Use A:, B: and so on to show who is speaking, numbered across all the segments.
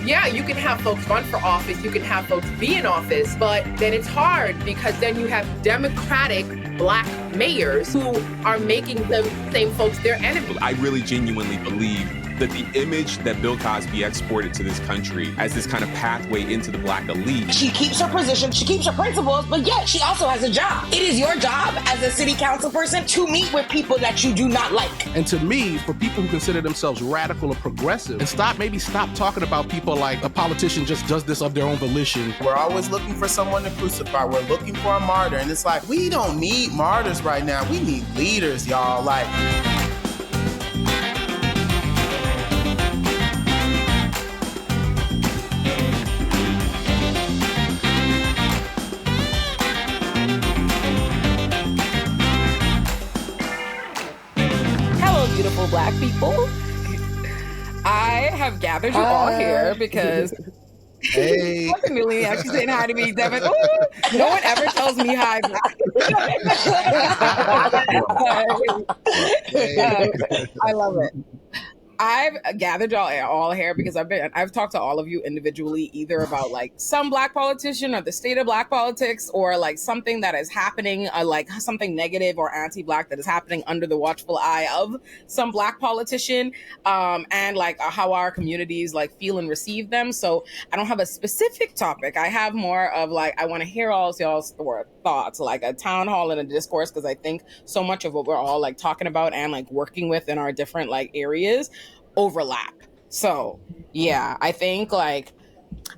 A: yeah, you can have folks run for office, you can have folks be in office, but then it's hard because then you have Democratic Black mayors who are making the same folks their enemies.
B: I really genuinely believe that the image that Bill Cosby exported to this country as this kind of pathway into the Black elite.
C: She keeps her position, she keeps her principles, but yet she also has a job. It is your job as a city council person to meet with people that you do not like.
D: And to me, for people who consider themselves radical or progressive, and stop talking about people like a politician just does this of their own volition.
E: We're always looking for someone to crucify. We're looking for a martyr. And it's like, we don't need martyrs right now. We need leaders, y'all. Like,
F: beautiful Black people. I have gathered you all here because Lily actually saying hi to me, Devin. Ooh, no one ever tells me hi. I love it. I've gathered y'all all here because I've talked to all of you individually, either about like some Black politician or the state of Black politics, or like something that is happening, like something negative or anti-Black that is happening under the watchful eye of some Black politician, and like how our communities like feel and receive them. So I don't have a specific topic. I have more of like, I want to hear all y'all's thoughts, like a town hall and a discourse, because I think so much of what we're all like talking about and like working with in our different like areas overlap. So yeah, I think like,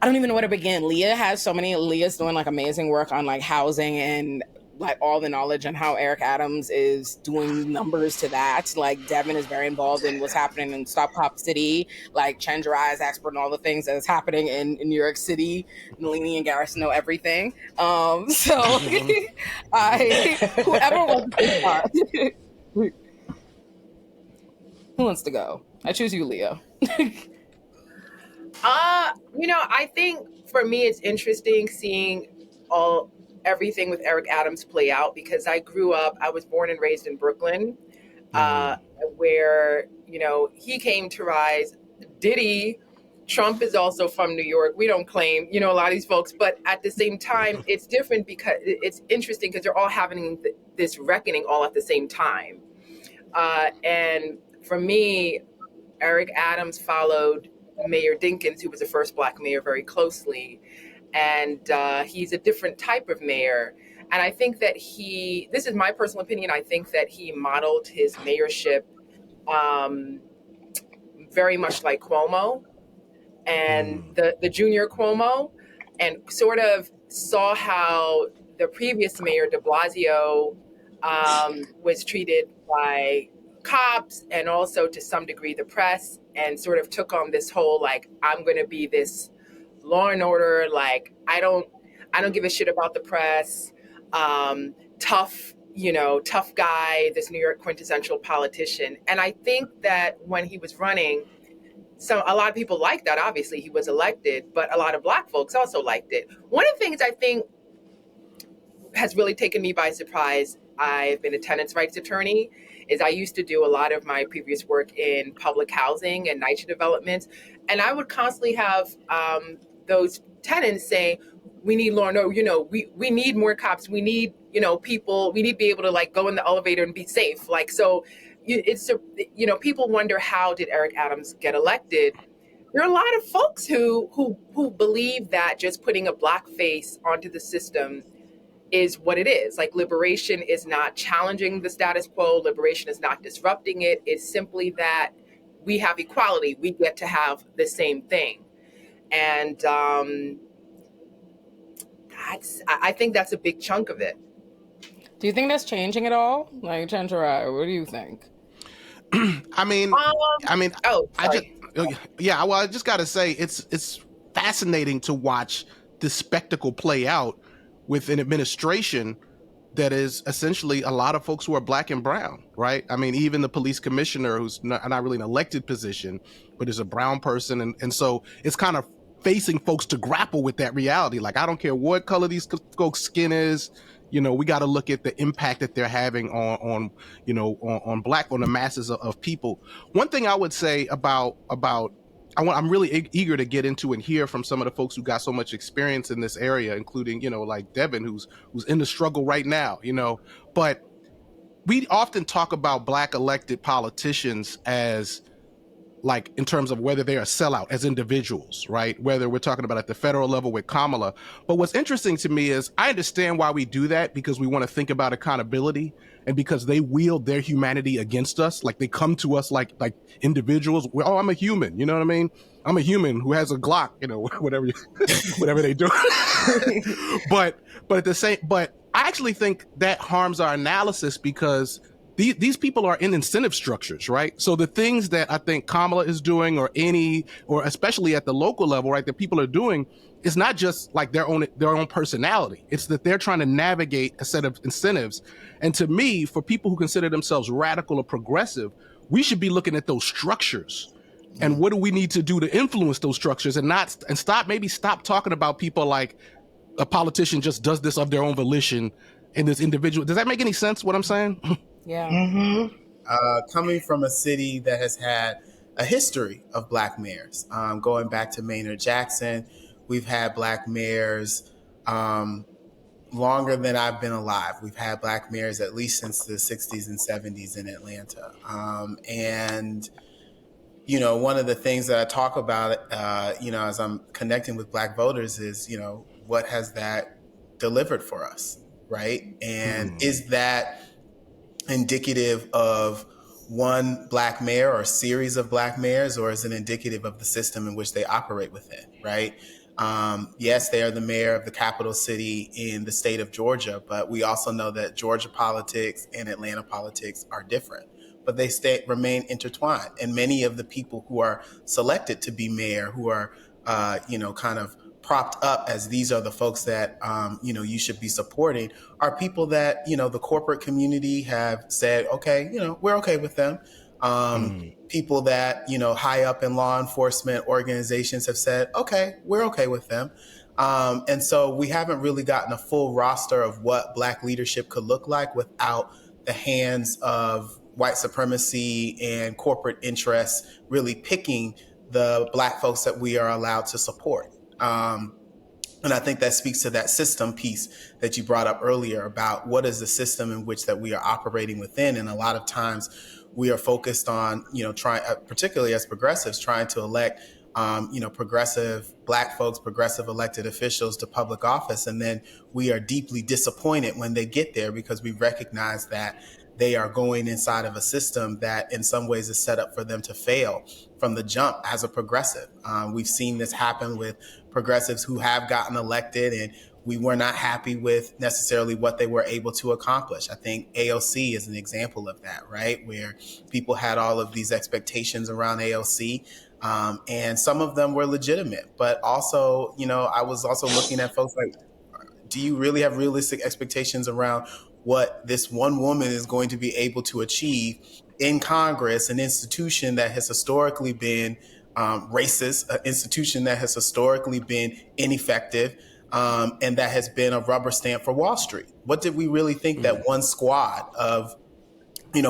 F: I don't even know where to begin. Leah's doing like amazing work on like housing and like all the knowledge on how Eric Adams is doing numbers to that. Like Devin is very involved in what's happening in Stop Cop City, like Chandra is expert in all the things that is happening in New York City. Nalini and Garrison know everything. So whoever wants to start. Who wants to go? I choose you, Leah.
A: I think for me it's interesting seeing everything with Eric Adams play out, because I was born and raised in Brooklyn, where, he came to rise. Trump is also from New York. We don't claim, a lot of these folks, but at the same time, it's different because it's interesting because they're all having this reckoning all at the same time. And for me, Eric Adams followed Mayor Dinkins, who was the first Black mayor, very closely. And he's a different type of mayor. And I think that this is my personal opinion, I think that he modeled his mayorship very much like Cuomo and the junior Cuomo, and sort of saw how the previous mayor, de Blasio, was treated by cops and also to some degree the press, and sort of took on this whole, like, I'm going to be this law and order, like, I don't give a shit about the press, tough guy, this New York quintessential politician. And I think that when he was running, a lot of people liked that. Obviously he was elected, but a lot of Black folks also liked it. One of the things I think has really taken me by surprise, I've been a tenants' rights attorney, is I used to do a lot of my previous work in public housing and NYCHA developments. And I would constantly have those tenants say, we need law and order, we need more cops. We need, people, we need to be able to like go in the elevator and be safe. Like, so people wonder, how did Eric Adams get elected? There are a lot of folks who believe that just putting a Black face onto the system is what it is. Like, liberation is not challenging the status quo. Liberation is not disrupting it. It's simply that we have equality. We get to have the same thing. And I think that's a big chunk of it.
F: Do you think that's changing at all? Like, Chandra, what do you think?
D: I just got to say, it's fascinating to watch this spectacle play out with an administration that is essentially a lot of folks who are Black and brown, right? I mean, even the police commissioner, who's not really an elected position, but is a brown person. And so it's kind of facing folks to grapple with that reality. Like, I don't care what color these folks' skin is, we got to look at the impact that they're having on the masses of people. One thing I would say about I'm really eager to get into and hear from some of the folks who got so much experience in this area, including, like Devin, who's in the struggle right now, but we often talk about Black elected politicians as, like, in terms of whether they're a sellout as individuals, right? Whether we're talking about at the federal level with Kamala. But what's interesting to me is I understand why we do that, because we want to think about accountability, and because they wield their humanity against us. Like, they come to us like individuals. Oh, I'm a human. You know what I mean? I'm a human who has a Glock, whatever, whatever they do. but I actually think that harms our analysis, because these people are in incentive structures, right? So the things that I think Kamala is doing, or especially at the local level, right, that people are doing, is not just like their own personality. It's that they're trying to navigate a set of incentives. And to me, for people who consider themselves radical or progressive, we should be looking at those structures. And what do we need to do to influence those structures, and stop talking about people like a politician just does this of their own volition and this individual. Does that make any sense, what I'm saying?
F: Yeah.
C: Mm-hmm.
E: Coming from a city that has had a history of Black mayors, going back to Maynard Jackson, we've had Black mayors longer than I've been alive. We've had Black mayors at least since the 60s and 70s in Atlanta. And one of the things that I talk about, as I'm connecting with Black voters is, what has that delivered for us, right? And is that indicative of one Black mayor or a series of Black mayors, or is it indicative of the system in which they operate within, right? Yes, they are the mayor of the capital city in the state of Georgia, but we also know that Georgia politics and Atlanta politics are different, but they remain intertwined. And many of the people who are selected to be mayor, who are, kind of propped up as these are the folks that, you should be supporting, are people that, the corporate community have said, okay, we're okay with them. People that, high up in law enforcement organizations have said, okay, we're okay with them. And so we haven't really gotten a full roster of what Black leadership could look like without the hands of white supremacy and corporate interests really picking the Black folks that we are allowed to support. And I think that speaks to that system piece that you brought up earlier about what is the system in which that we are operating within. And a lot of times we are focused on, trying, particularly as progressives, trying to elect, progressive Black folks, progressive elected officials to public office. And then we are deeply disappointed when they get there, because we recognize that they are going inside of a system that in some ways is set up for them to fail from the jump as a progressive. We've seen this happen with progressives who have gotten elected, and we were not happy with necessarily what they were able to accomplish. I think AOC is an example of that, right? Where people had all of these expectations around AOC, and some of them were legitimate. But also, I was also looking at folks like, do you really have realistic expectations around what this one woman is going to be able to achieve in Congress, an institution that has historically been racist, an institution that has historically been ineffective, and that has been a rubber stamp for Wall Street? What did we really think that one squad of,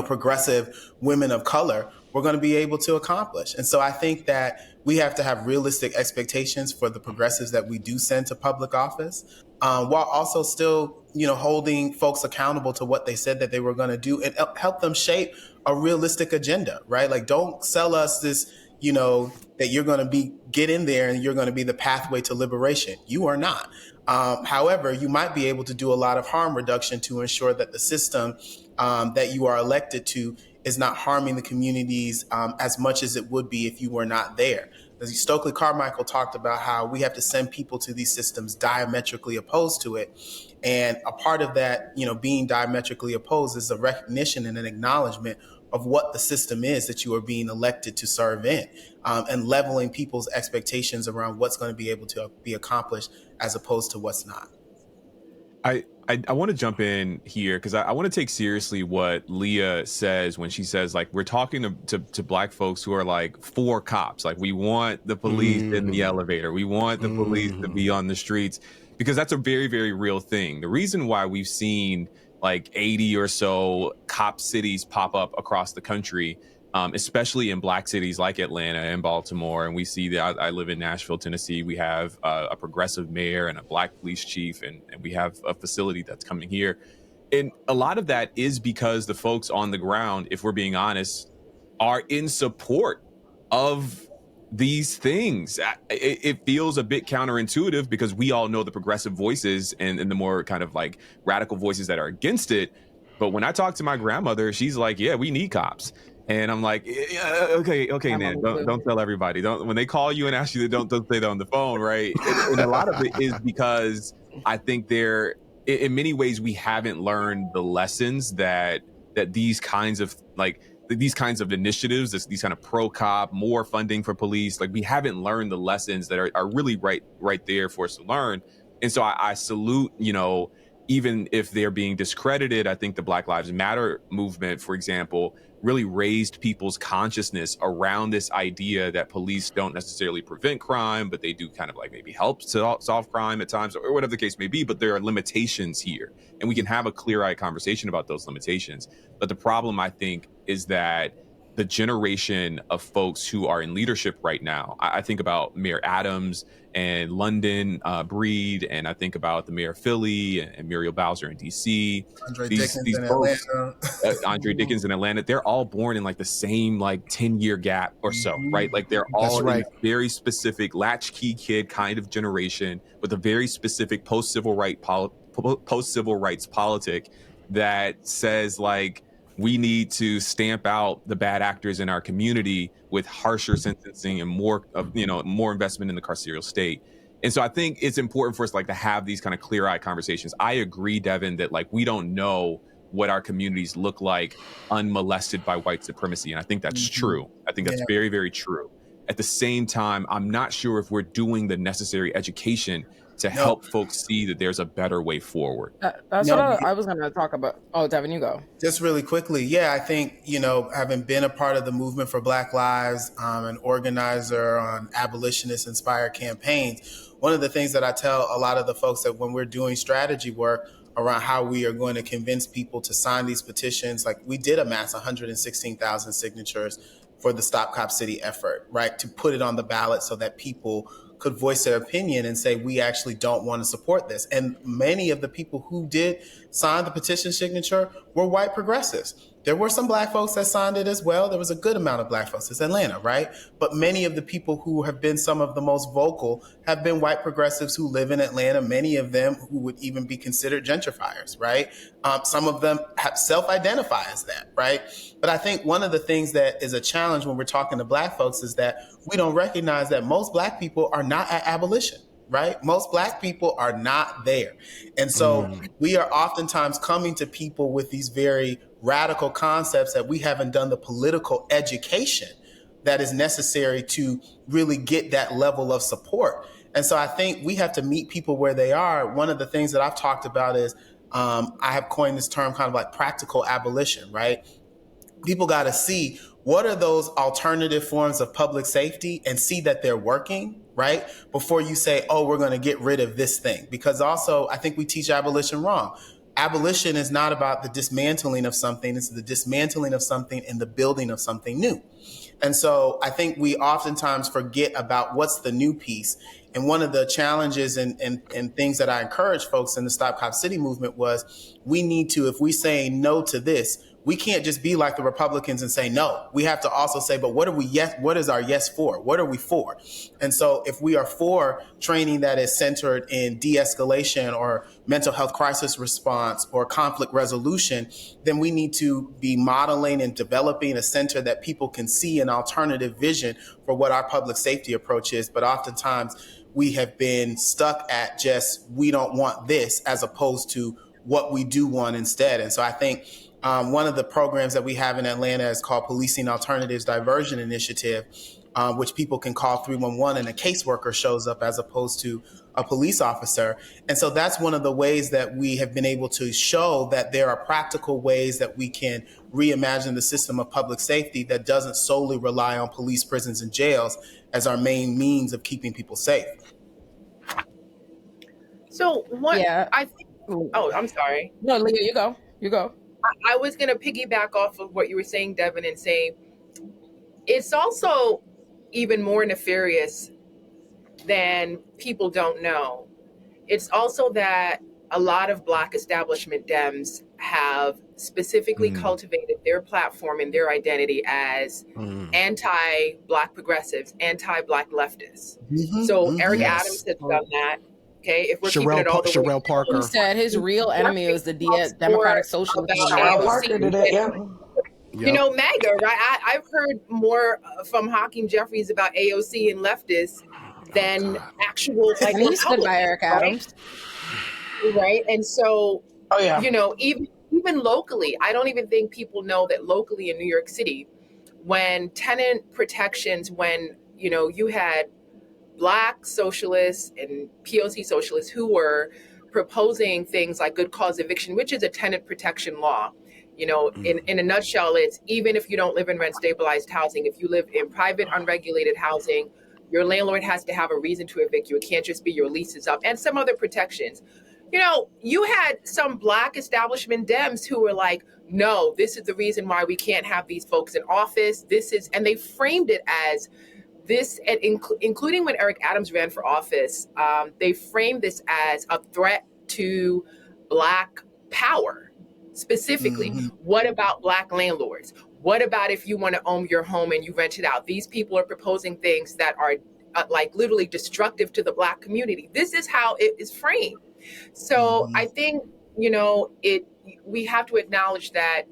E: progressive women of color were going to be able to accomplish? And so I think that we have to have realistic expectations for the progressives that we do send to public office, while also still, holding folks accountable to what they said that they were going to do, and help them shape a realistic agenda, right? Like, don't sell us this, that you're going to get in there and you're going to be the pathway to liberation. You are not. However, you might be able to do a lot of harm reduction to ensure that the system that you are elected to is not harming the communities as much as it would be if you were not there. As Stokely Carmichael talked about how we have to send people to these systems diametrically opposed to it. And a part of that, being diametrically opposed is a recognition and an acknowledgement of what the system is that you are being elected to serve in, and leveling people's expectations around what's going to be able to be accomplished as opposed to what's not.
B: I want to jump in here because I want to take seriously what Leah says when she says, like, we're talking to Black folks who are like for cops. Like, we want the police in the elevator. We want the police to be on the streets, because that's a very, very real thing. The reason why we've seen like 80 or so cop cities pop up across the country especially in black cities like Atlanta and Baltimore. And we see that I live in Nashville, Tennessee. We have a progressive mayor and a black police chief, and we have a facility that's coming here. And a lot of that is because the folks on the ground, if we're being honest, are in support of these things. It feels a bit counterintuitive because we all know the progressive voices and the more kind of like radical voices that are against it. But when I talk to my grandmother, she's like, yeah, we need cops. And I'm like, yeah, okay, Nan, don't tell everybody. Don't, when they call you and ask you, don't say that on the phone, right? And a lot of it is because I think in many ways we haven't learned the lessons that these kinds of initiatives, these kind of pro cop, more funding for police, like we haven't learned the lessons that are really right there for us to learn. And so I salute, even if they're being discredited, I think the Black Lives Matter movement, for example, really raised people's consciousness around this idea that police don't necessarily prevent crime, but they do kind of like maybe help to solve crime at times, or whatever the case may be. But there are limitations here, and we can have a clear-eyed conversation about those limitations. But the problem, I think, is that the generation of folks who are in leadership right now, I think about Mayor Adams and London Breed, and I think about the mayor of Philly and Muriel Bowser in DC.
E: Andre
B: these
E: Dickens in
B: folks,
E: Atlanta.
B: Andre Dickens in Atlanta, they're all born in like the same like 10-year gap or so, right? Like they're all in a very specific latchkey kid kind of generation with a very specific post-civil rights politic that says like, we need to stamp out the bad actors in our community with harsher sentencing and more investment in the carceral state. And so I think it's important for us like to have these kind of clear-eyed conversations. I agree, Devin, that like we don't know what our communities look like unmolested by white supremacy. And I think that's true. I think that's very, very true. At the same time, I'm not sure if we're doing the necessary education to help folks see that there's a better way forward.
F: That's what I was going to talk about. Oh, Devin, you go.
E: Just really quickly. Yeah, I think, having been a part of the movement for Black Lives, an organizer on abolitionist inspired campaigns, one of the things that I tell a lot of the folks that when we're doing strategy work around how we are going to convince people to sign these petitions, like we did amass 116,000 signatures for the Stop Cop City effort, right? To put it on the ballot so that people could voice their opinion and say, we actually don't want to support this. And many of the people who did sign the petition signature were white progressives. There were some black folks that signed it as well. There was a good amount of black folks. It's Atlanta, right? But many of the people who have been some of the most vocal have been white progressives who live in Atlanta, many of them who would even be considered gentrifiers, right? Some of them self-identify as that, right? But I think one of the things that is a challenge when we're talking to black folks is that we don't recognize that most black people are not at abolition, right? Most black people are not there. And so we are oftentimes coming to people with these very radical concepts that we haven't done the political education that is necessary to really get that level of support. And so I think we have to meet people where they are. One of the things that I've talked about is I have coined this term kind of like practical abolition, right? People got to see what are those alternative forms of public safety and see that they're working, right? Before you say, oh, we're going to get rid of this thing. Because also, I think we teach abolition wrong. Abolition is not about the dismantling of something. It's the dismantling of something and the building of something new. And so I think we oftentimes forget about what's the new piece. And one of the challenges and things that I encourage folks in the Stop Cop City movement was we need to, if we say no to this, we can't just be like the Republicans and say no. We have to also say, but what is our yes for? What are we for? And so if we are for training that is centered in de-escalation or mental health crisis response or conflict resolution, then we need to be modeling and developing a center that people can see an alternative vision for what our public safety approach is. But oftentimes we have been stuck at just, we don't want this, as opposed to what we do want instead. And so I think one of the programs that we have in Atlanta is called Policing Alternatives Diversion Initiative, which people can call 311 and a caseworker shows up as opposed to a police officer. And so that's one of the ways that we have been able to show that there are practical ways that we can reimagine the system of public safety that doesn't solely rely on police, prisons, and jails as our main means of keeping people safe.
A: So I think, oh, I'm sorry.
F: No, Leah, you go.
A: I was going to piggyback off of what you were saying, Devin, and say it's also even more nefarious than people don't know. It's also that a lot of Black establishment Dems have specifically cultivated their platform and their identity as anti-Black progressives, anti-Black leftists. So Eric Adams has done that. Okay, if we're keeping it all the way,
D: Sherelle Parker.
F: He said his real enemy is the
A: about
F: Democratic Socialists.
C: Cheryl Parker did it, yeah.
A: You know, MAGA, right? I've heard more from Hakeem Jeffries about AOC and leftists than actual like
F: And he stood by Eric Adams.
A: right? And so,
C: Oh yeah.
A: you know, even locally, I don't even think people know that locally in New York City, when tenant protections, when, you know, you had Black socialists and POC socialists who were proposing things like good cause eviction, which is a tenant protection law. You know, in a nutshell, it's even if you don't live in rent stabilized housing, if you live in private unregulated housing, your landlord has to have a reason to evict you. It can't just be your lease is up, and some other protections. You know, you had some Black establishment Dems who were like, no, this is the reason why we can't have these folks in office. This is, and they framed it as this, and including when Eric Adams ran for office, they framed this as a threat to Black power. Specifically, what about Black landlords? What about if you want to own your home and you rent it out? These people are proposing things that are like literally destructive to the Black community. This is how it is framed. So I think, you know, we have to acknowledge that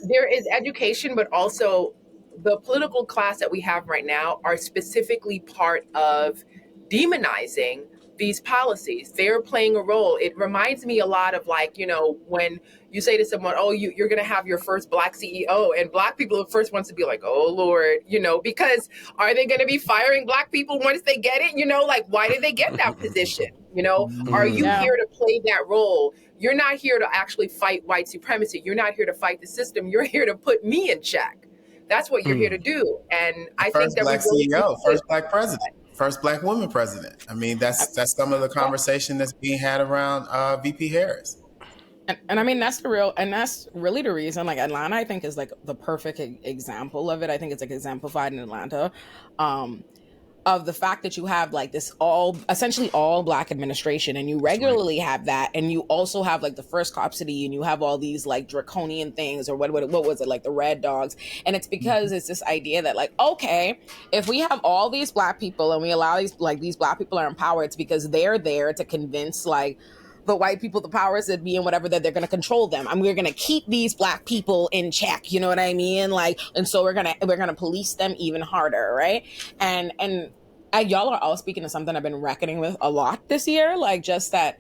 A: there is education, but also the political class that we have right now are specifically part of demonizing these policies. They're playing a role. It reminds me a lot of, like, you know, when you say to someone, oh, you're going to have your first Black CEO, and Black people are the first ones to be like, oh, Lord, you know, because are they going to be firing Black people once they get it? You know, like, why did they get that position? You know, are you here to play that role? You're not here to actually fight white supremacy. You're not here to fight the system. You're here to put me in check. That's what you're here to do. And I think that
E: Black CEO, first Black president. First Black woman president. I mean, that's some of the conversation that's being had around VP Harris.
F: And I mean, that's really the reason, like, Atlanta, I think, is like the perfect example of it. I think it's like exemplified in Atlanta, of the fact that you have like this essentially all Black administration, and you regularly have that, and you also have like the first cop city, and you have all these like draconian things, or what was it, like the red dogs. And it's because it's this idea that, like, okay, if we have all these Black people and we allow these Black people are in power, it's because they're there to convince like the white people, the powers that be and whatever, that they're going to control them, and we're going to keep these Black people in check. You know what I mean? Like, and so we're going to police them even harder, right? And y'all are all speaking to something I've been reckoning with a lot this year, like just that,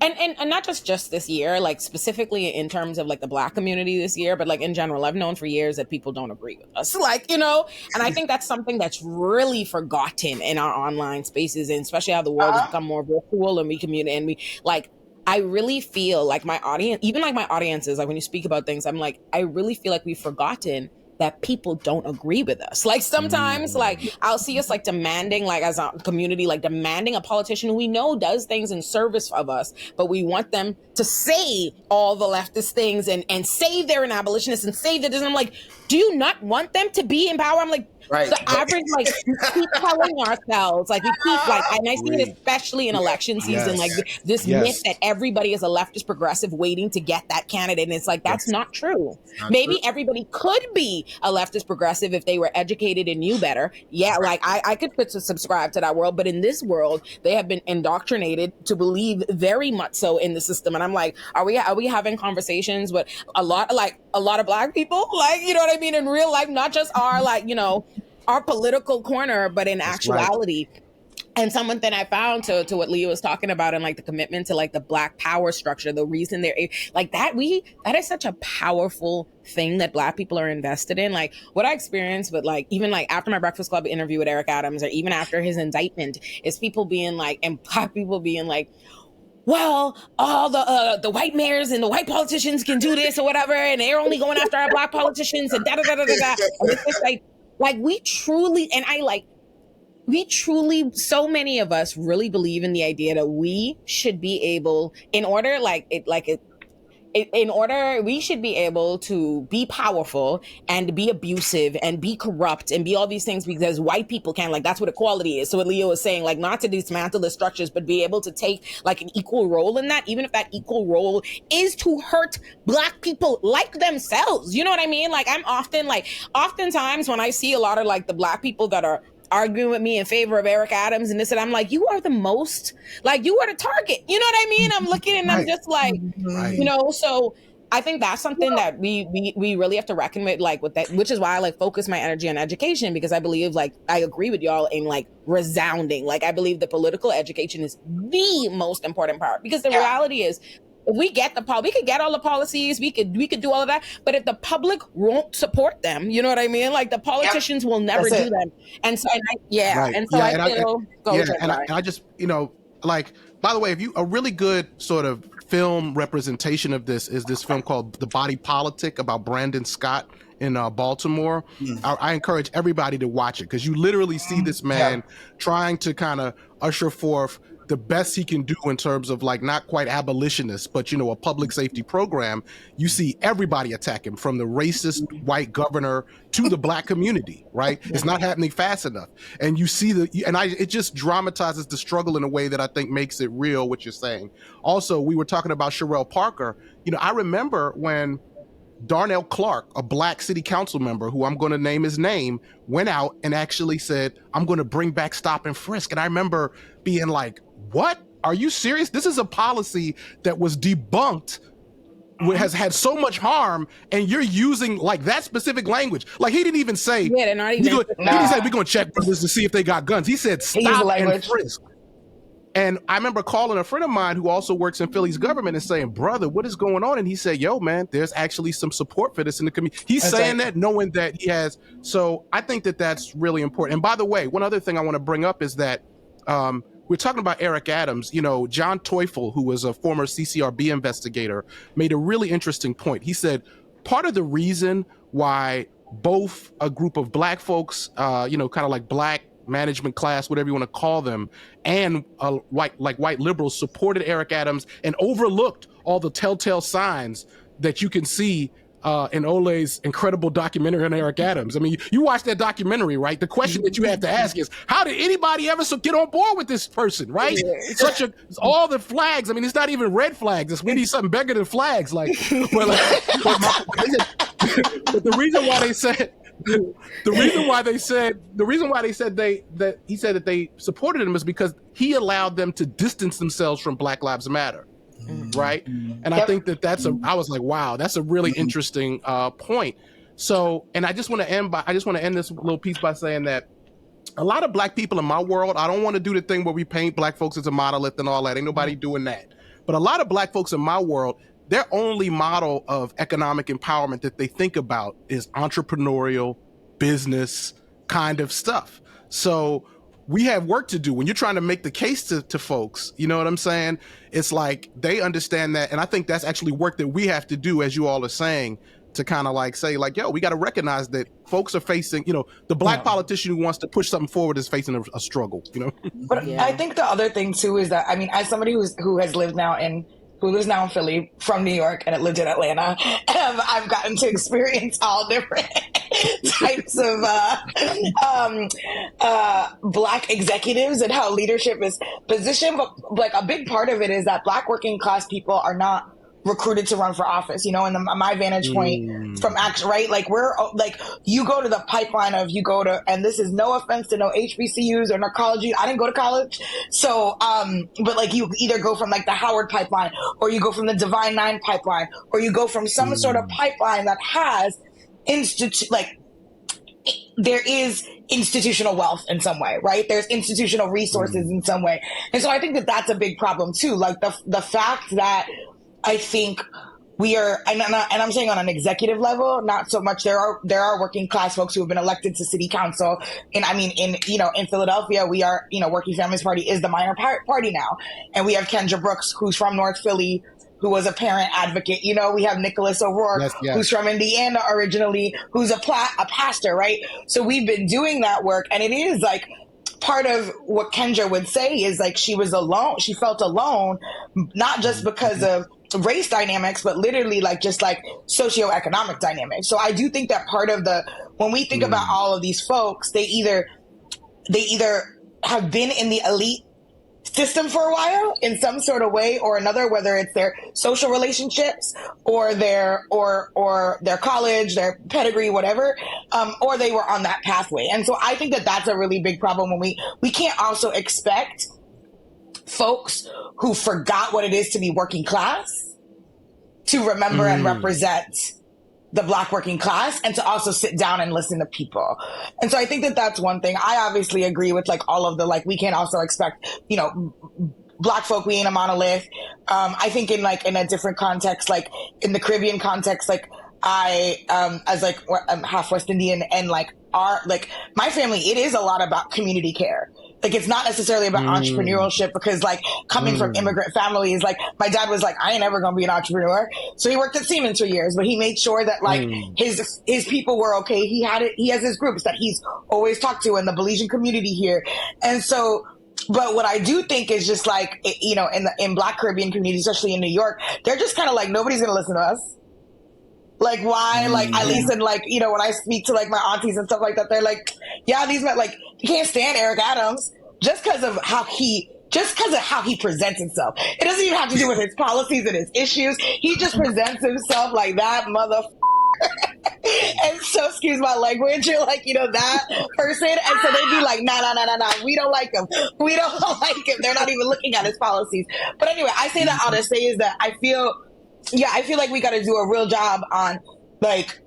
F: and not just this year, like specifically in terms of like the Black community this year, but like in general, I've known for years that people don't agree with us, like, you know, and I think that's something that's really forgotten in our online spaces, and especially how the world has become more virtual, and we communicate, and we like, I really feel like my audience, even like my audiences, like when you speak about things, I'm like, I really feel like we've forgotten that people don't agree with us. Like sometimes like I'll see us like demanding, like as a community, like demanding a politician who we know does things in service of us, but we want them to say all the leftist things and say they're an abolitionist and say that. And I'm like, do you not want them to be in power? I'm like,
E: right.
F: The average, like, we keep telling ourselves, like, we keep, like, and I see it especially in election season, like, this myth that everybody is a leftist progressive waiting to get that candidate. And it's like, that's not true. Maybe everybody could be a leftist progressive if they were educated and knew better. Yeah, like, I could subscribe to that world. But in this world, they have been indoctrinated to believe very much so in the system. And I'm like, are we having conversations with a lot of Black people? Like, you know what I mean? In real life, not just our, like, you know, our political corner, but in actuality. Right. And something that I found to what Leah was talking about, and like the commitment to like the Black power structure, the reason they're like that is such a powerful thing that Black people are invested in. Like what I experienced with like, even like after my Breakfast Club interview with Eric Adams, or even after his indictment, is people being like, and Black people being like, well, all the white mayors and the white politicians can do this or whatever, and they're only going after our Black politicians and da da da da da. And it's just like we truly, so many of us really believe in the idea that we should be able, in order, in order, we should be able to be powerful and be abusive and be corrupt and be all these things because white people can. Like, that's what equality is. So what Leo was saying, like, not to dismantle the structures, but be able to take like an equal role in that, even if that equal role is to hurt Black people like themselves. You know what I mean? Like, oftentimes when I see a lot of like the Black people that are arguing with me in favor of Eric Adams and this and I'm like, you are the most, like, you are the target. You know what I mean? I'm looking and I'm just like, you know, so I think that's something that we really have to reckon with, like, with that, which is why I like focus my energy on education, because I believe, like, I agree with y'all in like resounding. Like, I believe the political education is the most important part, because the reality is, if we get we could get all the policies, we could do all of that, but if the public won't support them, you know what I mean? Like, the politicians will never do them. And so,
D: I just, you know, like, by the way, if you, a really good sort of film representation of this is this film called The Body Politic about Brandon Scott in Baltimore. I encourage everybody to watch it, because you literally see this man trying to kind of usher forth the best he can do in terms of, like, not quite abolitionists, but, you know, a public safety program. You see everybody attack him, from the racist white governor to the Black community, right? It's not happening fast enough. And you see it just dramatizes the struggle in a way that I think makes it real, what you're saying. Also, we were talking about Sherelle Parker. You know, I remember when Darnell Clark, a Black city council member, who I'm going to name his name, went out and actually said, I'm going to bring back stop and frisk. And I remember being like, what? Are you serious? This is a policy that was debunked, has had so much harm, and you're using like that specific language. Like, he didn't even say, he didn't say we're going to check brothers to see if they got guns. He said stop and frisk. And I remember calling a friend of mine who also works in Philly's government and saying, brother, what is going on? And he said, yo, man, there's actually some support for this in the community. He's saying that knowing that he has. So I think that that's really important. And by the way, one other thing I want to bring up is that we're talking about Eric Adams. You know, John Teufel, who was a former CCRB investigator, made a really interesting point. He said, part of the reason why both a group of Black folks, you know, kind of like Black management class, whatever you want to call them, and white liberals supported Eric Adams and overlooked all the telltale signs that you can see in Olay's incredible documentary on Eric Adams. I mean, you watch that documentary, right? The question that you have to ask is, how did anybody ever get on board with this person, right? All the flags. I mean, it's not even red flags. We need something bigger than flags. But the reason why he said that they supported him is because he allowed them to distance themselves from Black Lives Matter. Right. And I think I was like, wow, that's a really interesting point. So, and I just want to end this little piece by saying that a lot of Black people in my world, I don't want to do the thing where we paint Black folks as a monolith and all that. Ain't nobody doing that. But a lot of Black folks in my world, their only model of economic empowerment that they think about is entrepreneurial, business kind of stuff. So we have work to do when you're trying to make the case to folks. You know what I'm saying? It's like they understand that. And I think that's actually work that we have to do, as you all are saying, to kind of like say, like, yo, we got to recognize that folks are facing, you know, the Black politician who wants to push something forward is facing a struggle, you know?
C: But I think the other thing too is that, I mean, as somebody who lives now in Philly from New York and lived in Atlanta, I've gotten to experience all different types of Black executives and how leadership is positioned. But like a big part of it is that Black working class people are not recruited to run for office, you know, and my vantage point from action, right? Like you go to the pipeline of, and this is no offense to no HBCUs or no colleges. I didn't go to college. So, but like you either go from like the Howard pipeline, or you go from the Divine Nine pipeline, or you go from some sort of pipeline that has there is institutional wealth in some way, right? There's institutional resources in some way. And so I think that that's a big problem too. Like the fact that I think we are, and I'm saying on an executive level, not so much. There are working class folks who have been elected to city council. And I mean, in Philadelphia, we are, Working Families Party is the minor party now. And we have Kendra Brooks, who's from North Philly, who was a parent advocate. We have Nicholas O'Rourke, who's from Indiana originally, who's a pastor, right? So we've been doing that work. And it is like, part of what Kendra would say is like she was alone. She felt alone, not just because of race dynamics, but literally like just like socioeconomic dynamics. So I do think that part of when we think about all of these folks, they either have been in the elite system for a while in some sort of way or another, whether it's their social relationships or their college, their pedigree, whatever, or they were on that pathway. And so I think that that's a really big problem when we can't also expect folks who forgot what it is to be working class to remember and represent the Black working class and to also sit down and listen to people. And so I think that that's one thing. I obviously agree with like all of the, like, we can't also expect, you know, Black folk, we ain't a monolith. I think in a different context, like in the Caribbean context, like as like I'm half West Indian and like my family, it is a lot about community care. Like, it's not necessarily about entrepreneurship because, like, coming from immigrant families, like, my dad was like, I ain't ever going to be an entrepreneur. So he worked at Siemens for years, but he made sure that, like, his people were okay. He has his groups that he's always talked to in the Belizean community here. And so, but what I do think is just like, you know, in Black Caribbean communities, especially in New York, they're just kind of like, nobody's going to listen to us. Like, why? Like, at least in, like, you know, when I speak to, like, my aunties and stuff like that, they're like, yeah, these men, like, you can't stand Eric Adams just because of how he presents himself. It doesn't even have to do with his policies and his issues. He just presents himself like that and so, excuse my language, you're like, you know, that person. And so they'd be like, nah, we don't like him. We don't like him. They're not even looking at his policies. But anyway, I say that all to say is that I feel like we got to do a real job on like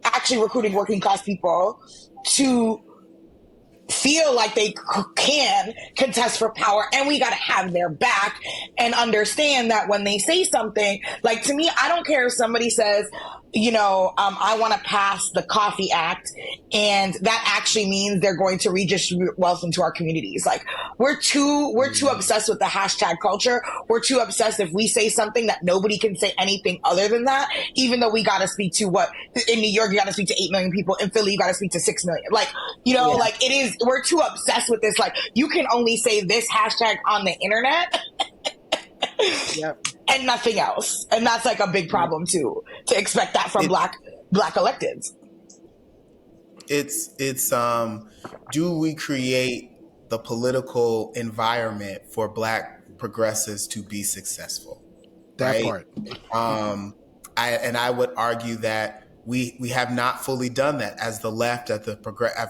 C: actually recruiting working class people to feel like they can contest for power, and we got to have their back and understand that when they say something, like, to me, I don't care if somebody says, you know, I want to pass the Coffee Act, and that actually means they're going to redistribute wealth into our communities. Like, we're too obsessed with the hashtag culture. We're too obsessed if we say something that nobody can say anything other than that, even though we got to speak to in New York, you got to speak to 8 million people. In Philly, you got to speak to 6 million. Like, you know, like, it is, we're too obsessed with this. Like, you can only say this hashtag on the internet.
F: Yep.
C: And nothing else. And that's like a big problem too, to expect that from black electeds.
E: It's do we create the political environment for Black progressives to be successful?
D: That
E: right?
D: part.
E: I would argue that we have not fully done that as the left, as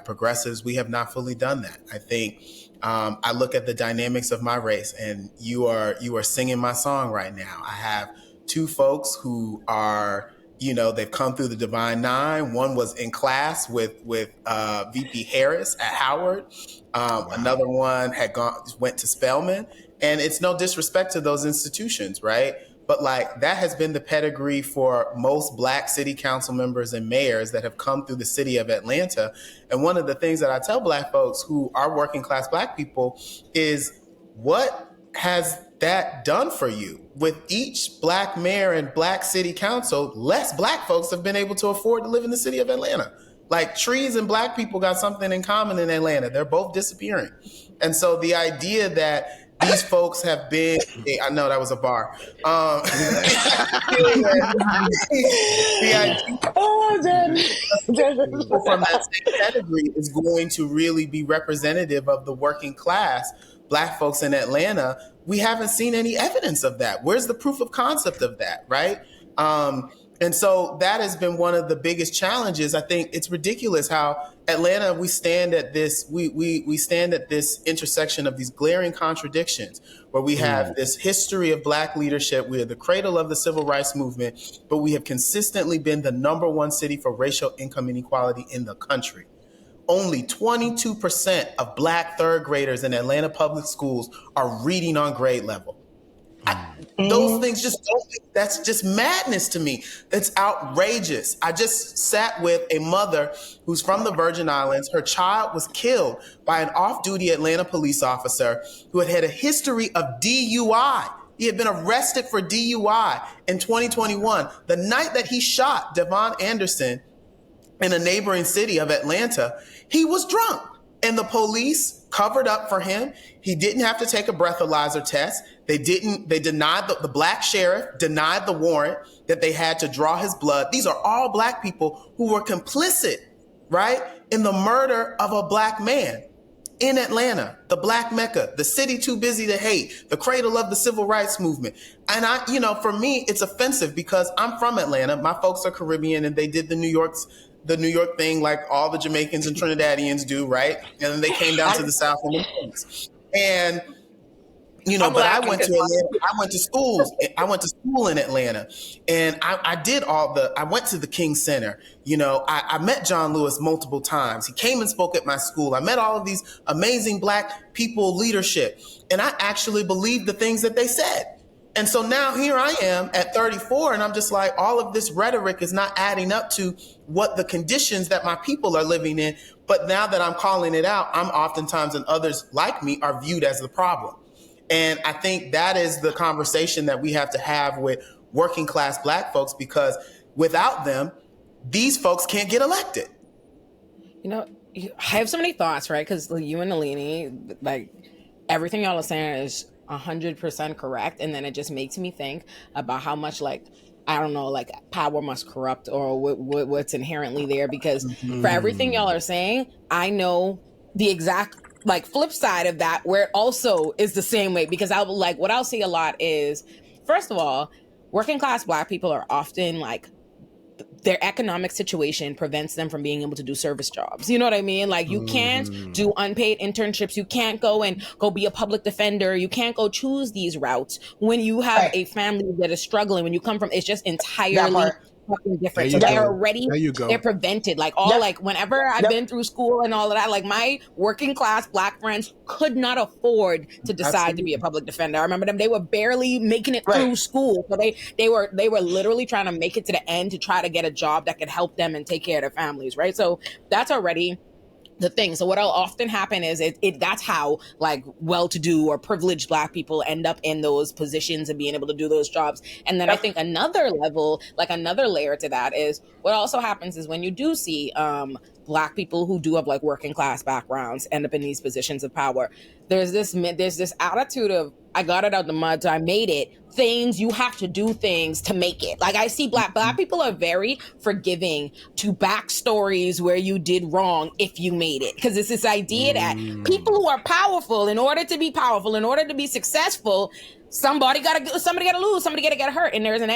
E: progressives. We have not fully done that. I think I look at the dynamics of my race, and you are singing my song right now. I have 2 folks who are, you know, they've come through the Divine Nine. One was in class with VP Harris at Howard. Wow. Another one went to Spelman, and it's no disrespect to those institutions, right? But like, that has been the pedigree for most Black city council members and mayors that have come through the city of Atlanta. And one of the things that I tell Black folks who are working class Black people is, what has that done for you? With each Black mayor and Black city council, less Black folks have been able to afford to live in the city of Atlanta. Like, trees and Black people got something in common in Atlanta. They're both disappearing. And so the idea that these folks have been, I know that was a bar. The idea from that same pedigree is going to really be representative of the working class Black folks in Atlanta. We haven't seen any evidence of that. Where's the proof of concept of that, right? And so that has been one of the biggest challenges. I think it's ridiculous how Atlanta, we stand at this intersection of these glaring contradictions, where we have this history of Black leadership. We are the cradle of the civil rights movement, but we have consistently been the #1 city for racial income inequality in the country. Only 22% of Black third graders in Atlanta public schools are reading on grade level. Those things that's just madness to me. That's outrageous. I just sat with a mother who's from the Virgin Islands. Her child was killed by an off-duty Atlanta police officer who had a history of DUI. He had been arrested for DUI in 2021. The night that he shot Devon Anderson in a neighboring city of Atlanta, he was drunk. And the police covered up for him. He didn't have to take a breathalyzer test. They denied, the black sheriff denied the warrant that they had to draw his blood. These are all black people who were complicit, right, in the murder of a black man in Atlanta, the Black Mecca, the city too busy to hate, the cradle of the civil rights movement. And for me, it's offensive because I'm from Atlanta. My folks are Caribbean and they did the New York thing like all the Jamaicans and Trinidadians do, right? And then they came down to the South and the States. And but I went to Atlanta. I went to school in Atlanta, and I went to the King Center. I met John Lewis multiple times. He came and spoke at my school. I met all of these amazing black people leadership, and I actually believed the things that they said. And so now here I am at 34, and I'm just like, all of this rhetoric is not adding up to what the conditions that my people are living in. But now that I'm calling it out, I'm oftentimes, and others like me, are viewed as the problem. And I think that is the conversation that we have to have with working class black folks, because without them, these folks can't get elected.
F: I have so many thoughts, right? Because you and Nalini, like, everything y'all are saying is 100% correct. And then it just makes me think about how much, like, I don't know, like, power must corrupt, or what's inherently there. Because for everything y'all are saying, I know the exact, like, flip side of that, where it also is the same way. Because what I'll see a lot is, first of all, working class black people are often, like, their economic situation prevents them from being able to do service jobs. You know what I mean? Like, you can't do unpaid internships. You can't go be a public defender. You can't go choose these routes when you have a family that is struggling. When you come from, it's just entirely fucking different. So they're already, they're prevented. Like, like, whenever I've been through school and all of that, like, my working class black friends could not afford to decide to be a public defender. I remember them, they were barely making it through school. So they were literally trying to make it to the end to try to get a job that could help them and take care of their families, right? So that's already the thing. So what'll often happen is that's how, like, well-to-do or privileged black people end up in those positions and being able to do those jobs. And then I think another level, like another layer to that, is what also happens is when you do see black people who do have, like, working class backgrounds end up in these positions of power, there's this attitude of, I got it out the mud, so I made it. Things, you have to do things to make it. Like, I see black people are very forgiving to backstories where you did wrong if you made it. Because it's this idea that people who are powerful, in order to be powerful, in order to be successful, somebody gotta lose, somebody gotta get hurt, and there is an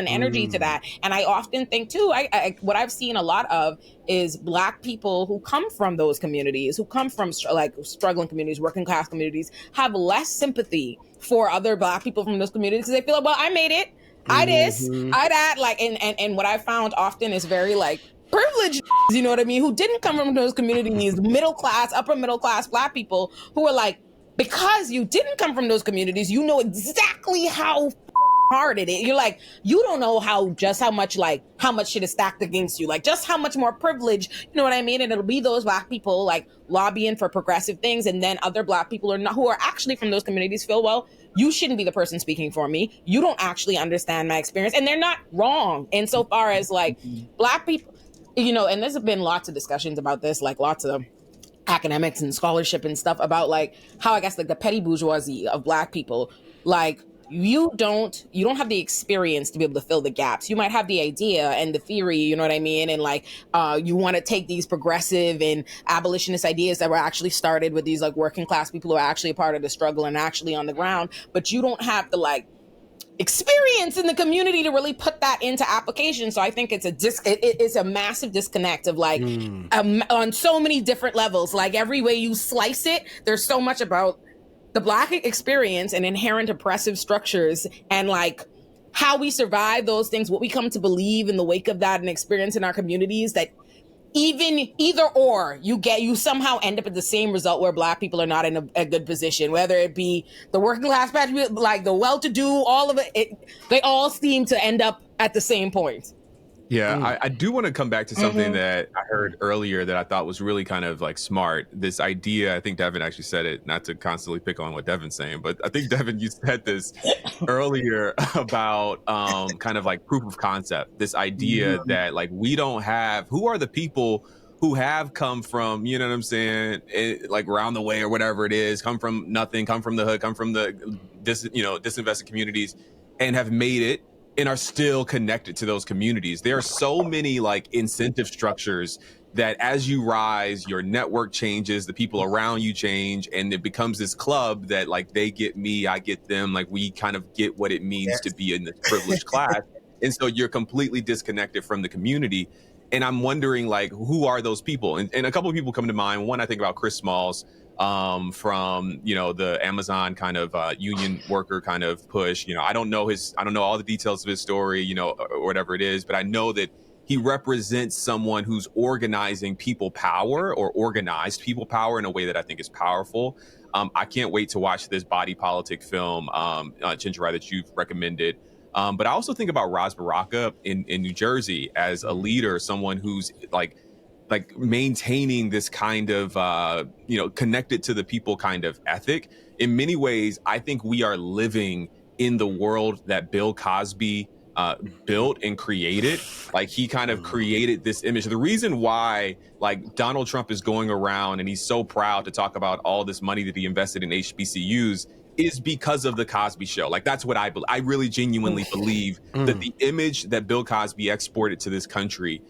F: energy to that. And I often think too, what I've seen a lot of is black people who come from those communities, who come from, like, struggling communities, working class communities, have less sympathy for other black people from those communities, because they feel like, well, I made it, I this, I that, like, and what I found often is very, like, privileged, you know what I mean, who didn't come from those communities, middle class, upper middle class black people who are like, because you didn't come from those communities, you know exactly how hard it is. You're like, you don't know how much shit is stacked against you, like, just how much more privilege, you know what I mean? And it'll be those black people, like, lobbying for progressive things, and then other black people who are actually from those communities feel, well, you shouldn't be the person speaking for me. You don't actually understand my experience. And they're not wrong insofar as, like, black people, and there's been lots of discussions about this, like, lots of academics and scholarship and stuff about, like, how, I guess, like, the petty bourgeoisie of black people, like, you don't have the experience to be able to fill the gaps. You might have the idea and the theory, you know what I mean? And, like, you want to take these progressive and abolitionist ideas that were actually started with these, like, working class people who are actually a part of the struggle and actually on the ground, but you don't have the, like, experience in the community to really put that into application. So I think it's a massive disconnect of, like, on so many different levels. Like, every way you slice it, there's so much about the black experience and inherent oppressive structures, and, like, how we survive those things, what we come to believe in the wake of that and experience in our communities, that even either or, you somehow end up at the same result where black people are not in a good position, whether it be the working class, like the well-to-do, all of it, they all seem to end up at the same point.
B: Yeah, I do want to come back to something that I heard earlier that I thought was really kind of, like, smart. This idea, I think Devin actually said it, not to constantly pick on what Devin's saying, but I think, Devin, you said this earlier about kind of, like, proof of concept. This idea that, like, we don't have, who are the people who have come from, you know what I'm saying, like around the way or whatever it is, come from nothing, come from the hood, come from the disinvested communities, and have made it and are still connected to those communities. There are so many like incentive structures that as you rise, your network changes, the people around you change, and it becomes this club that like they get me, I get them, like we kind of get what it means to be in this privileged class. And so you're completely disconnected from the community. And I'm wondering, like, who are those people? And a couple of people come to mind. One, I think about Chris Smalls from, the Amazon kind of union worker kind of push. I don't know all the details of his story, or whatever it is, but I know that he represents someone who's organizing people power or organized people power in a way that I think is powerful. I can't wait to watch this body politic film, Chinchira, that you've recommended. But I also think about Ras Baraka in New Jersey as a leader, someone who's like maintaining this kind of, connected to the people kind of ethic. In many ways, I think we are living in the world that Bill Cosby built and created. Like he kind of created this image. The reason why like Donald Trump is going around and he's so proud to talk about all this money that he invested in HBCUs is because of the Cosby Show. Like that's what I believe. I really genuinely believe that the image that Bill Cosby exported to this country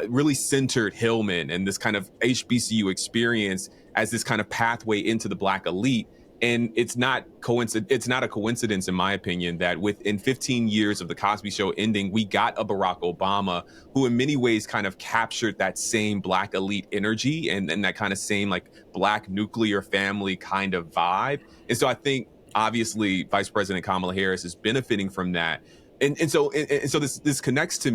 B: really centered Hillman and this kind of HBCU experience as this kind of pathway into the Black elite. And it's not a coincidence, in my opinion, that within 15 years of the Cosby Show ending, we got a Barack Obama who in many ways kind of captured that same Black elite energy and that kind of same like Black nuclear family kind of vibe. And so I think obviously Vice President Kamala Harris is benefiting from that. And so this connects for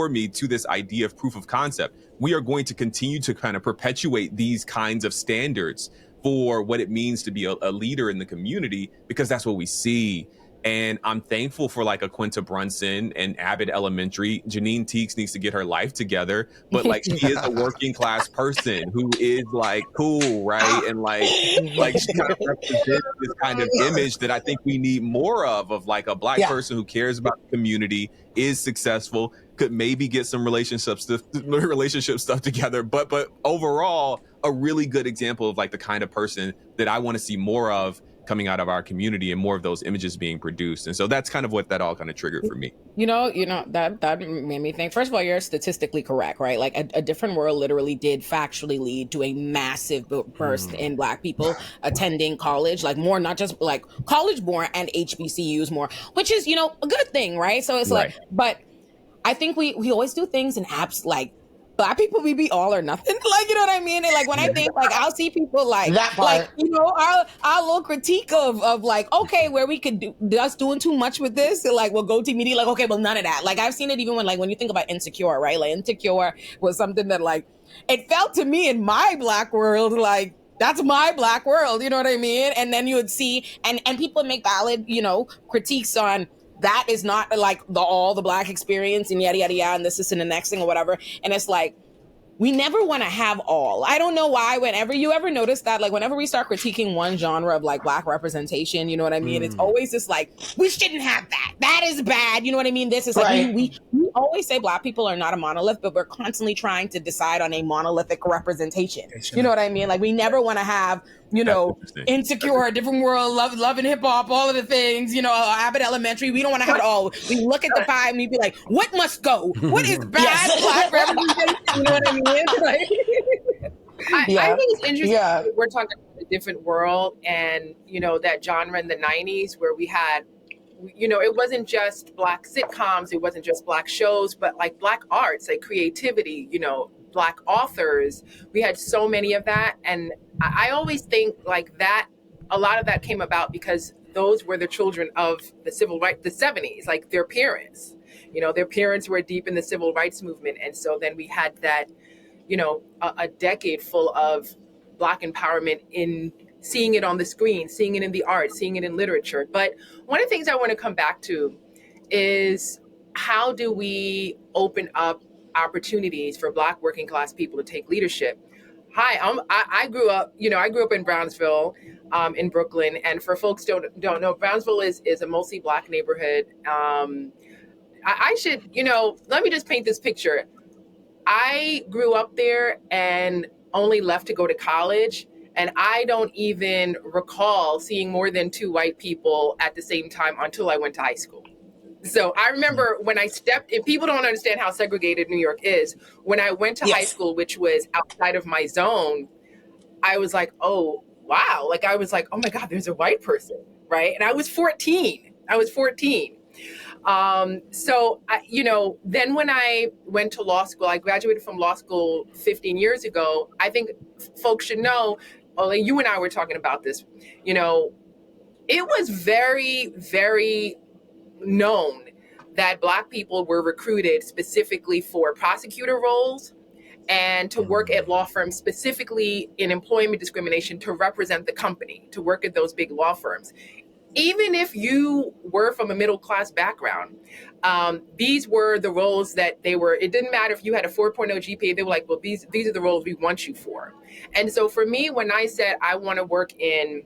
B: me to this idea of proof of concept. We are going to continue to kind of perpetuate these kinds of standards for what it means to be a leader in the community, because that's what we see. And I'm thankful for like a Quinta Brunson and Abbott Elementary. Janine Teeks needs to get her life together, but like she is a working class person who is like cool, right? And like she kind of represents this kind of image that I think we need more of like a Black person who cares about the community, is successful, could maybe get some relationship stuff together, but overall a really good example of like the kind of person that I want to see more of coming out of our community and more of those images being produced. And so that's kind of what that all kind of triggered for me.
F: That made me think, first of all, you're statistically correct, right? Like a different world literally did factually lead to a massive burst in Black people attending college, like more, not just like college more and HBCUs more, which is, a good thing, right? So it's like, but I think we always do things in apps like Black people, we be all or nothing. Like, you know what I mean? And like when I think like I'll see people like our little critique of like, okay, where we could do us doing too much with this, and like we'll go to media like, okay, well none of that. Like I've seen it even when you think about Insecure, right? Like Insecure was something that like it felt to me in my Black world like that's my Black world, you know what I mean? And then you would see and people make valid, critiques on that is not like all the Black experience and yada, yada, yada, and this and the next thing or whatever. And it's like, we never want to have all. I don't know why, whenever you ever notice that, like whenever we start critiquing one genre of like Black representation, you know what I mean? It's always just like, we shouldn't have that. That is bad. You know what I mean? This is like, we always say Black people are not a monolith, but we're constantly trying to decide on a monolithic representation. You know what I mean? Like we never want to have, Insecure, A Different World, Love and Hip Hop, all of the things, Abbott Elementary. We don't want to have it all. We look at the pie and we be like, what must go? What is bad Black representation? You know what I mean?
A: I think it's interesting. We're talking about a different world and, that genre in the 90s where we had, it wasn't just Black sitcoms, it wasn't just Black shows, but like Black arts, like creativity, Black authors. We had so many of that. And I always think like that, a lot of that came about because those were the children of the civil rights, the 70s, like their parents, their parents were deep in the civil rights movement. And so then we had that, a decade full of Black empowerment in seeing it on the screen, seeing it in the arts, seeing it in literature. But one of the things I want to come back to is how do we open up opportunities for Black working class people to take leadership? I grew up in Brownsville, in Brooklyn. And for folks don't know, Brownsville is a mostly Black neighborhood. I should, let me just paint this picture. I grew up there and only left to go to college. And I don't even recall seeing more than 2 white people at the same time until I went to high school. So I remember when I stepped in, people don't understand how segregated New York is. When I went to high school, which was outside of my zone, I was like, oh, wow. Like, I was like, oh my God, there's a white person, right? And I was 14. So, then when I went to law school, I graduated from law school 15 years ago. I think folks should know, Olay, you and I were talking about this, it was very, very known that Black people were recruited specifically for prosecutor roles and to work at law firms, specifically in employment discrimination, to represent the company, to work at those big law firms. Even if you were from a middle-class background, these were the roles that they were. It didn't matter if you had a 4.0 GPA. They were like, well, these are the roles we want you for. And so for me, when I said I want to work in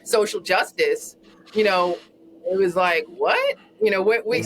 A: social justice, it was like, what?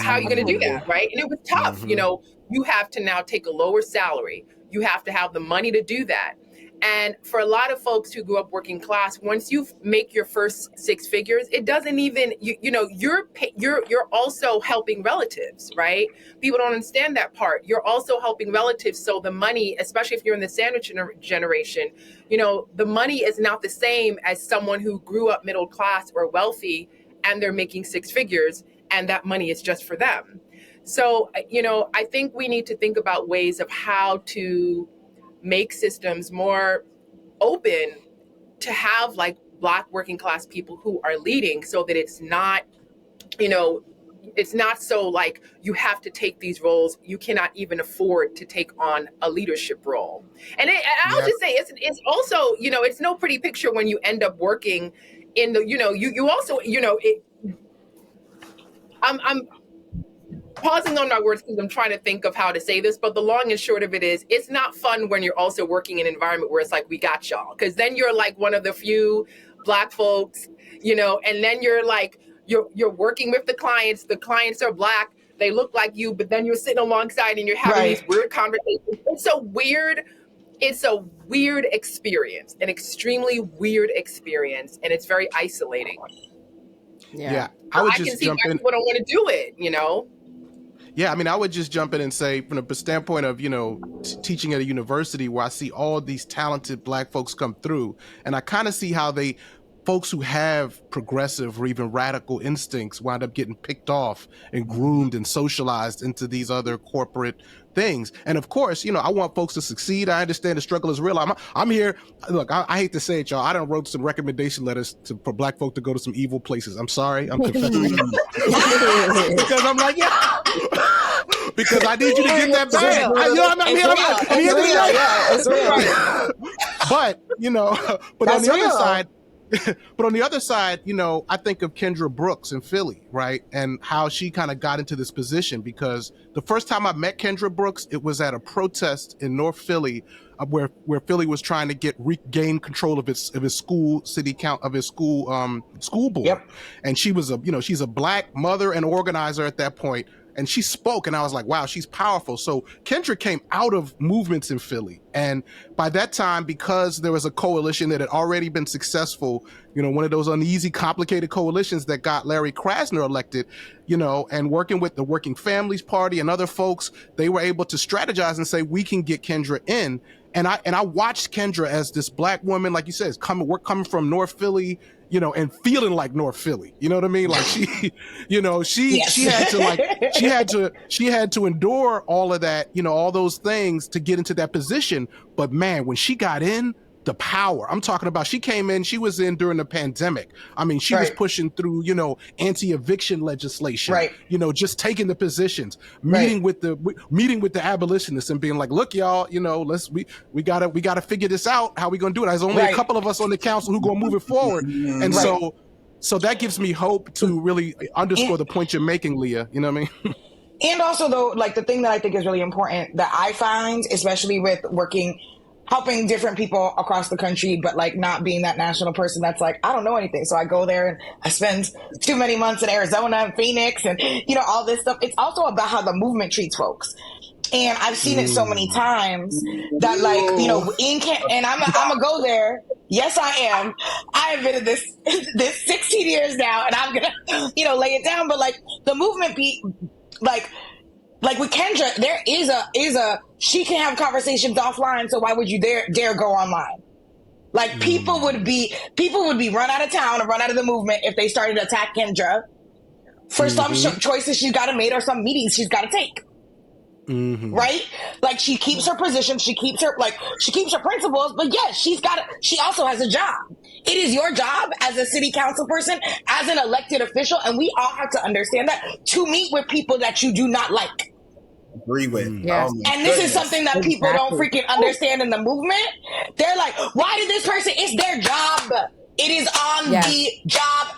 A: How are you going to do that, right? And it was tough. You have to now take a lower salary. You have to have the money to do that. And for a lot of folks who grew up working class, once you make your first 6 figures, it doesn't even, you're also helping relatives, right? People don't understand that part. You're also helping relatives. So the money, especially if you're in the sandwich generation, the money is not the same as someone who grew up middle class or wealthy and they're making 6 figures and that money is just for them. So, I think we need to think about ways of how to make systems more open to have like Black working class people who are leading, so that it's not, it's not so like you have to take these roles. You cannot even afford to take on a leadership role. And I'll just say it's also, it's no pretty picture when you end up working in the, you also, I'm pausing on my words because I'm trying to think of how to say this, but the long and short of it is, it's not fun when you're also working in an environment where it's like, we got y'all. Because then you're like one of the few Black folks, and then you're like, you're working with the clients are Black, they look like you, but then you're sitting alongside and you're having these weird conversations. It's a weird experience, an extremely weird experience, and it's very isolating.
D: Yeah. I
A: can see why people don't want to do it,
D: Yeah, I mean, I would just jump in and say, from the standpoint of, teaching at a university where I see all these talented Black folks come through, and I kind of see how folks who have progressive or even radical instincts wind up getting picked off and groomed and socialized into these other corporate things. And of course, I want folks to succeed. I understand the struggle is real. I'm here. Look, I hate to say it, y'all. I done wrote some recommendation letters for Black folk to go to some evil places. I'm sorry. I'm confessing. Because I'm like, yeah. Because I need you to get that back.
C: It's real.
D: But, but on the other side, but on the other side, I think of Kendra Brooks in Philly, right? And how she kind of got into this position, because the first time I met Kendra Brooks, it was at a protest in North Philly, where Philly was trying to regain control of his school school board. Yep. And she was she's a Black mother and organizer at that point. And she spoke, and I was like, wow, she's powerful. So Kendra came out of movements in Philly. And by that time, because there was a coalition that had already been successful, one of those uneasy, complicated coalitions that got Larry Krasner elected, and working with the Working Families Party and other folks, they were able to strategize and say, we can get Kendra in. And I watched Kendra as this Black woman, like you said, coming from North Philly, and feeling like North Philly, you know what I mean? Like she had to endure all of that, all those things to get into that position. But man, when she got in, the power I'm talking about, she came in, she was in during the pandemic. I mean, she was pushing through, anti-eviction legislation, just taking the positions, meeting with the abolitionists and being like, look, y'all, we gotta figure this out. How we gonna do it? There's only a couple of us on the council who gonna move it forward. And so that gives me hope to really underscore the point you're making, Leah. You know what I mean?
C: And also, though, like the thing that I think is really important that I find, especially with helping different people across the country, but like not being that national person that's like, I don't know anything. So I go there and I spend too many months in Arizona and Phoenix and, all this stuff. It's also about how the movement treats folks. And I've seen it so many times that, like, you know, and I'm gonna go there. Yes, I am. I have been in this 16 years now, and I'm gonna, you know, lay it down. But like the movement like with Kendra, there is a she can have conversations offline. So why would you dare go online? Like people would be run out of town and run out of the movement if they started to attack Kendra for some choices she's got to make or some meetings she's got to take. Right? Like she keeps her position, she keeps her principles, but yes, she also has a job. It is your job as a city council person, as an elected official, and we all have to understand that, to meet with people that you do not like.
E: Agree with.
F: Yes.
C: And this is something that people don't freaking understand in the movement. They're like, why did this person? It's their job. It is on the job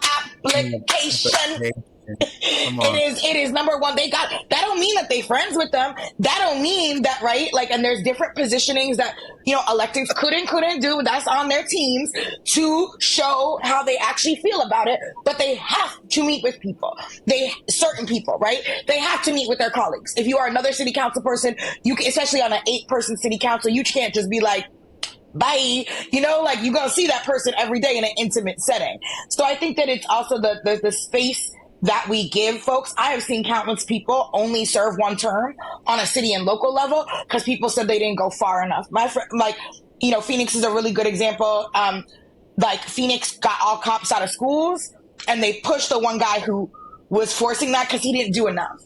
C: application. It is number one. That don't mean that they friends with them. That don't mean that, right? Like, and there's different positionings that, you know, electeds couldn't do. That's on their teams to show how they actually feel about it. But they have to meet with people. Certain people, right? They have to meet with their colleagues. If you are another city council person, you can, especially on an 8-person city council, you can't just be like, bye, you know, like you're gonna see that person every day in an intimate setting. So I think that it's also the space that we give folks. I have seen countless people only serve one term on a city and local level because people said they didn't go far enough. My friend, like, you know, Phoenix is a really good example. Like Phoenix got all cops out of schools and they pushed the one guy who was forcing that because he didn't do enough.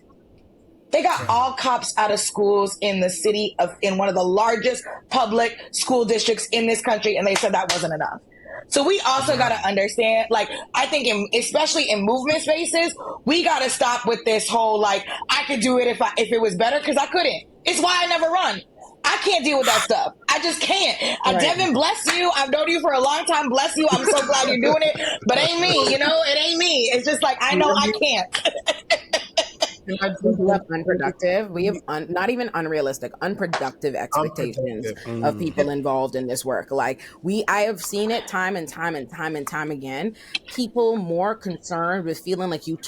C: They got all cops out of schools in the city in one of the largest public school districts in this country, and they said that wasn't enough. So we also got to understand, like, I think especially in movement spaces, we got to stop with this whole, like, I could do it if it was better, because I couldn't. It's why I never run. I can't deal with that stuff. I just can't. Devin, bless you. I've known you for a long time. Bless you. I'm so glad you're doing it. But ain't me, you know? It ain't me. It's just like, I know I can't.
F: We have unproductive. We have not even unrealistic, unproductive expectations of people involved in this work. Like I have seen it time and time again. People more concerned with feeling like you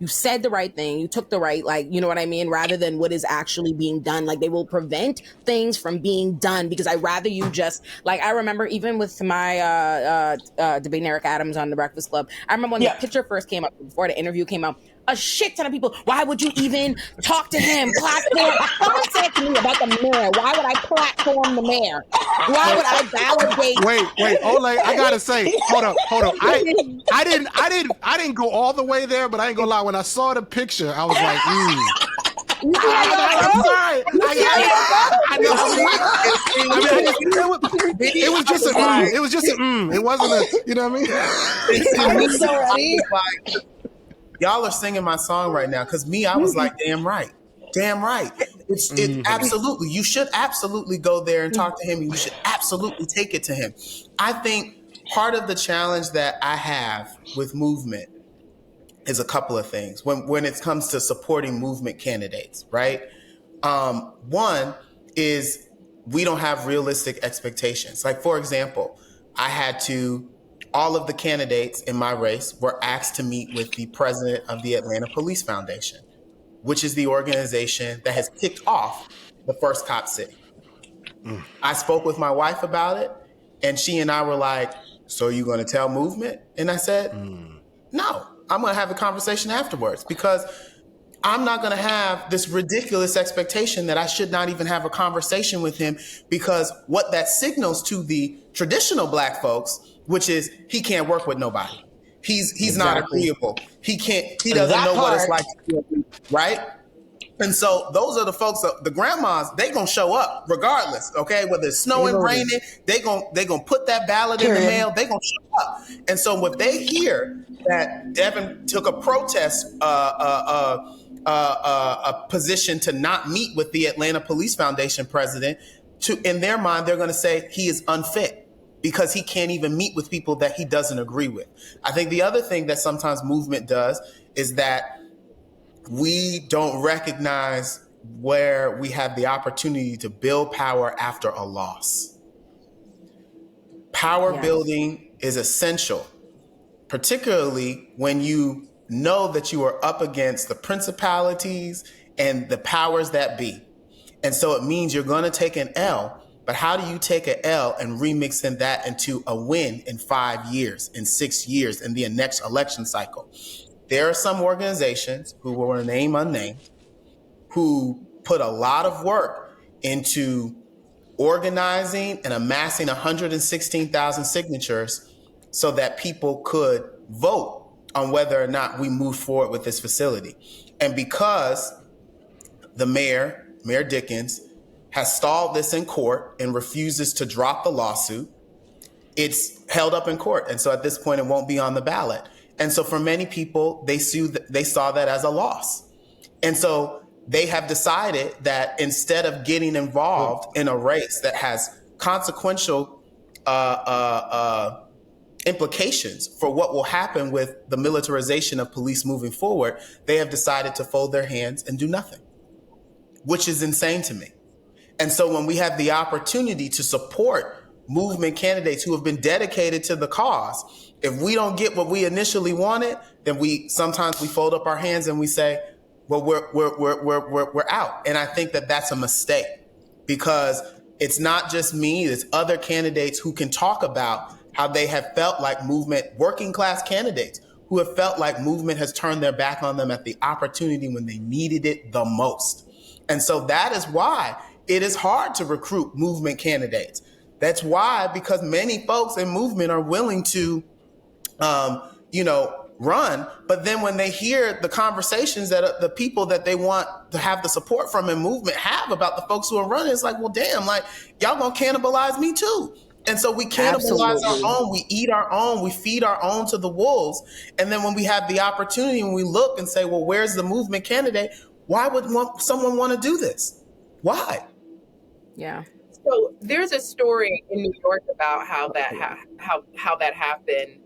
F: said the right thing, you took the right, like, you know what I mean, rather than what is actually being done. Like they will prevent things from being done because I'd rather you just, like, I remember even with my debating Eric Adams on the Breakfast Club. I remember when the picture first came up, before the interview came out, a shit ton of people, why would you even talk to him? Platform. Someone said to me about the mayor, why would I platform the mayor? Why would I validate?
D: Wait, Olay, I gotta say, hold up. I didn't go all the way there, but I ain't gonna lie. When I saw the picture, I was like, I'm sorry. It was just a It was just a It wasn't a, you know what I mean?
C: I'm so ready.
E: Y'all are singing my song right now, because I was like, damn right. It's absolutely, you should absolutely go there and talk to him. You should absolutely take it to him. I think part of the challenge that I have with movement is a couple of things when it comes to supporting movement candidates, right? One is we don't have realistic expectations. Like, for example, all of the candidates in my race were asked to meet with the president of the Atlanta Police Foundation, which is the organization that has kicked off the first cop city. I spoke with my wife about it, and she and I were like, so are you going to tell movement? And I said, no, I'm going to have a conversation afterwards, because I'm not going to have this ridiculous expectation that I should not even have a conversation with him, because what that signals to the traditional Black folks, which is he can't work with nobody. He's not agreeable. He doesn't know what it's like to be, right? And so those are the folks, the grandmas, they gonna show up regardless, okay? Whether it's snowing, raining, they gonna put that ballot in the mail, they gonna show up. And so when they hear that Devin took a protest, a position to not meet with the Atlanta Police Foundation president, in their mind, they're gonna say he is unfit, because he can't even meet with people that he doesn't agree with. I think the other thing that sometimes movement does is that we don't recognize where we have the opportunity to build power after a loss. Power building is essential, particularly when you know that you are up against the principalities and the powers that be. And so it means you're going to take an L, but how do you take an L and remix that into a win in 5 years, in 6 years, in the next election cycle? There are some organizations who will remain unnamed who put a lot of work into organizing and amassing 116,000 signatures so that people could vote on whether or not we move forward with this facility. And because the Mayor Dickens, has stalled this in court and refuses to drop the lawsuit, it's held up in court. And so at this point, it won't be on the ballot. And so for many people, they saw that as a loss. And so they have decided that instead of getting involved in a race that has consequential implications for what will happen with the militarization of police moving forward, they have decided to fold their hands and do nothing, which is insane to me. And so when we have the opportunity to support movement candidates who have been dedicated to the cause, if we don't get what we initially wanted, then sometimes we fold up our hands and we say, well, we're out. And I think that that's a mistake, because it's not just me, it's other candidates who can talk about how they have felt like movement, working class candidates who have felt like movement has turned their back on them at the opportunity when they needed it the most. And so that is why it is hard to recruit movement candidates. That's why, because many folks in movement are willing to, run. But then when they hear the conversations that the people that they want to have the support from in movement have about the folks who are running, it's like, well, damn, like y'all gonna cannibalize me too. And so we cannibalize our own, we eat our own, we feed our own to the wolves. And then when we have the opportunity, when we look and say, well, where's the movement candidate? Why would someone want to do this? Why?
F: Yeah.
A: So there's a story in New York about how that happened.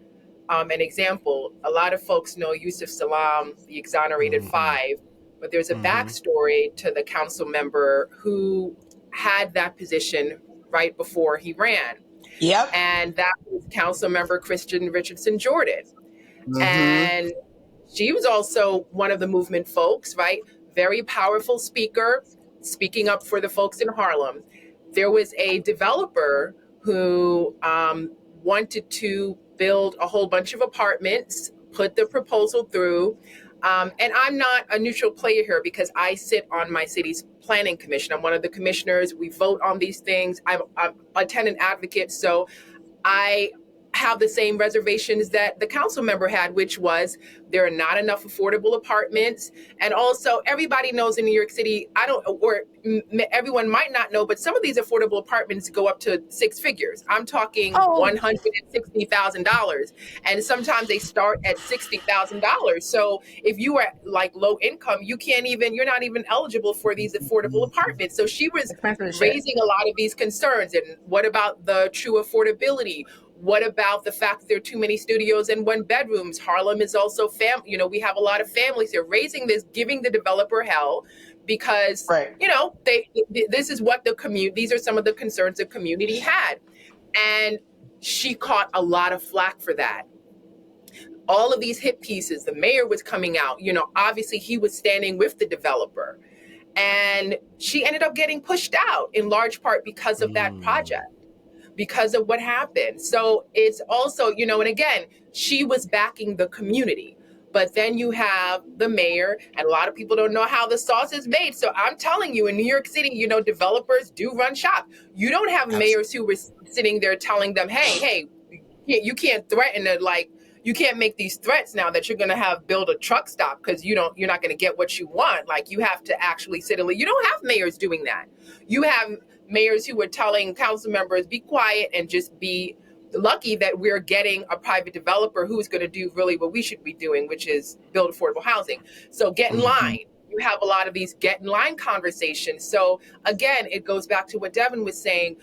A: An example, a lot of folks know Yusuf Salam, the exonerated five, but there's a backstory to the council member who had that position right before he ran.
C: Yep.
A: And that was council member Christian Richardson Jordan. And she was also one of the movement folks, right? Very powerful speaker, speaking up for the folks in Harlem. There was a developer who wanted to build a whole bunch of apartments, put the proposal through. And I'm not a neutral player here because I sit on my city's planning commission. I'm one of the commissioners. We vote on these things. I'm a tenant advocate. So I have the same reservations that the council member had, which was there are not enough affordable apartments. And also everybody knows in New York City, everyone might not know, but some of these affordable apartments go up to 6 figures. I'm talking $160,000. And sometimes they start at $60,000. So if you are like low income, you're not even eligible for these affordable apartments. So she was raising a lot of these concerns. And what about the true affordability? What about the fact that there are too many studios and 1 bedrooms? Harlem is also we have a lot of families here. Raising this, giving the developer hell because, this is what these are some of the concerns the community had. And she caught a lot of flack for that. All of these hit pieces, the mayor was coming out, obviously he was standing with the developer. And she ended up getting pushed out in large part because of that project. Because of what happened. So it's also, and again, she was backing the community. But then you have the mayor, and a lot of people don't know how the sauce is made. So I'm telling you, in New York City, developers do run shop. You don't have mayors who were sitting there telling them, hey, you can't threaten to you can't make these threats now that you're going to build a truck stop because you're not going to get what you want. Like you have to actually sit and you don't have mayors doing that. You have mayors who were telling council members, be quiet and just be lucky that we're getting a private developer who's going to do really what we should be doing, which is build affordable housing. So get in line. You have a lot of these get in line conversations. So again, it goes back to what Devin was saying.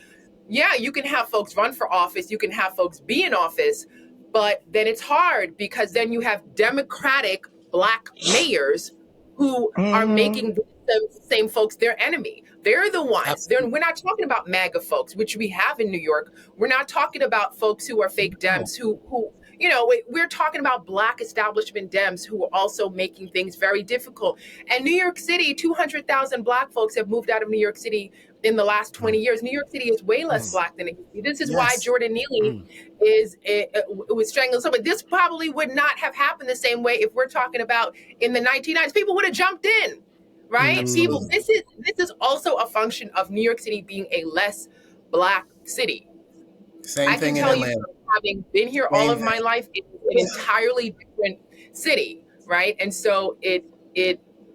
A: Yeah, you can have folks run for office. You can have folks be in office, but then it's hard because then you have Democratic Black mayors who are making the same folks their enemy. They're the ones. We're not talking about MAGA folks, which we have in New York. We're not talking about folks who are fake Dems who we're talking about Black establishment Dems who are also making things very difficult. And New York City, 200,000 Black folks have moved out of New York City in the last 20 years. New York City is way less Black than it used to be. This is why Jordan Neely was strangling someone. This probably would not have happened the same way if we're talking about in the 1990s. People would have jumped in, right? People, this is also a function of New York City being a less Black city.
E: Same thing in
A: tell
E: Atlanta.
A: you, having been here all of my life, it's an entirely different city, right? And so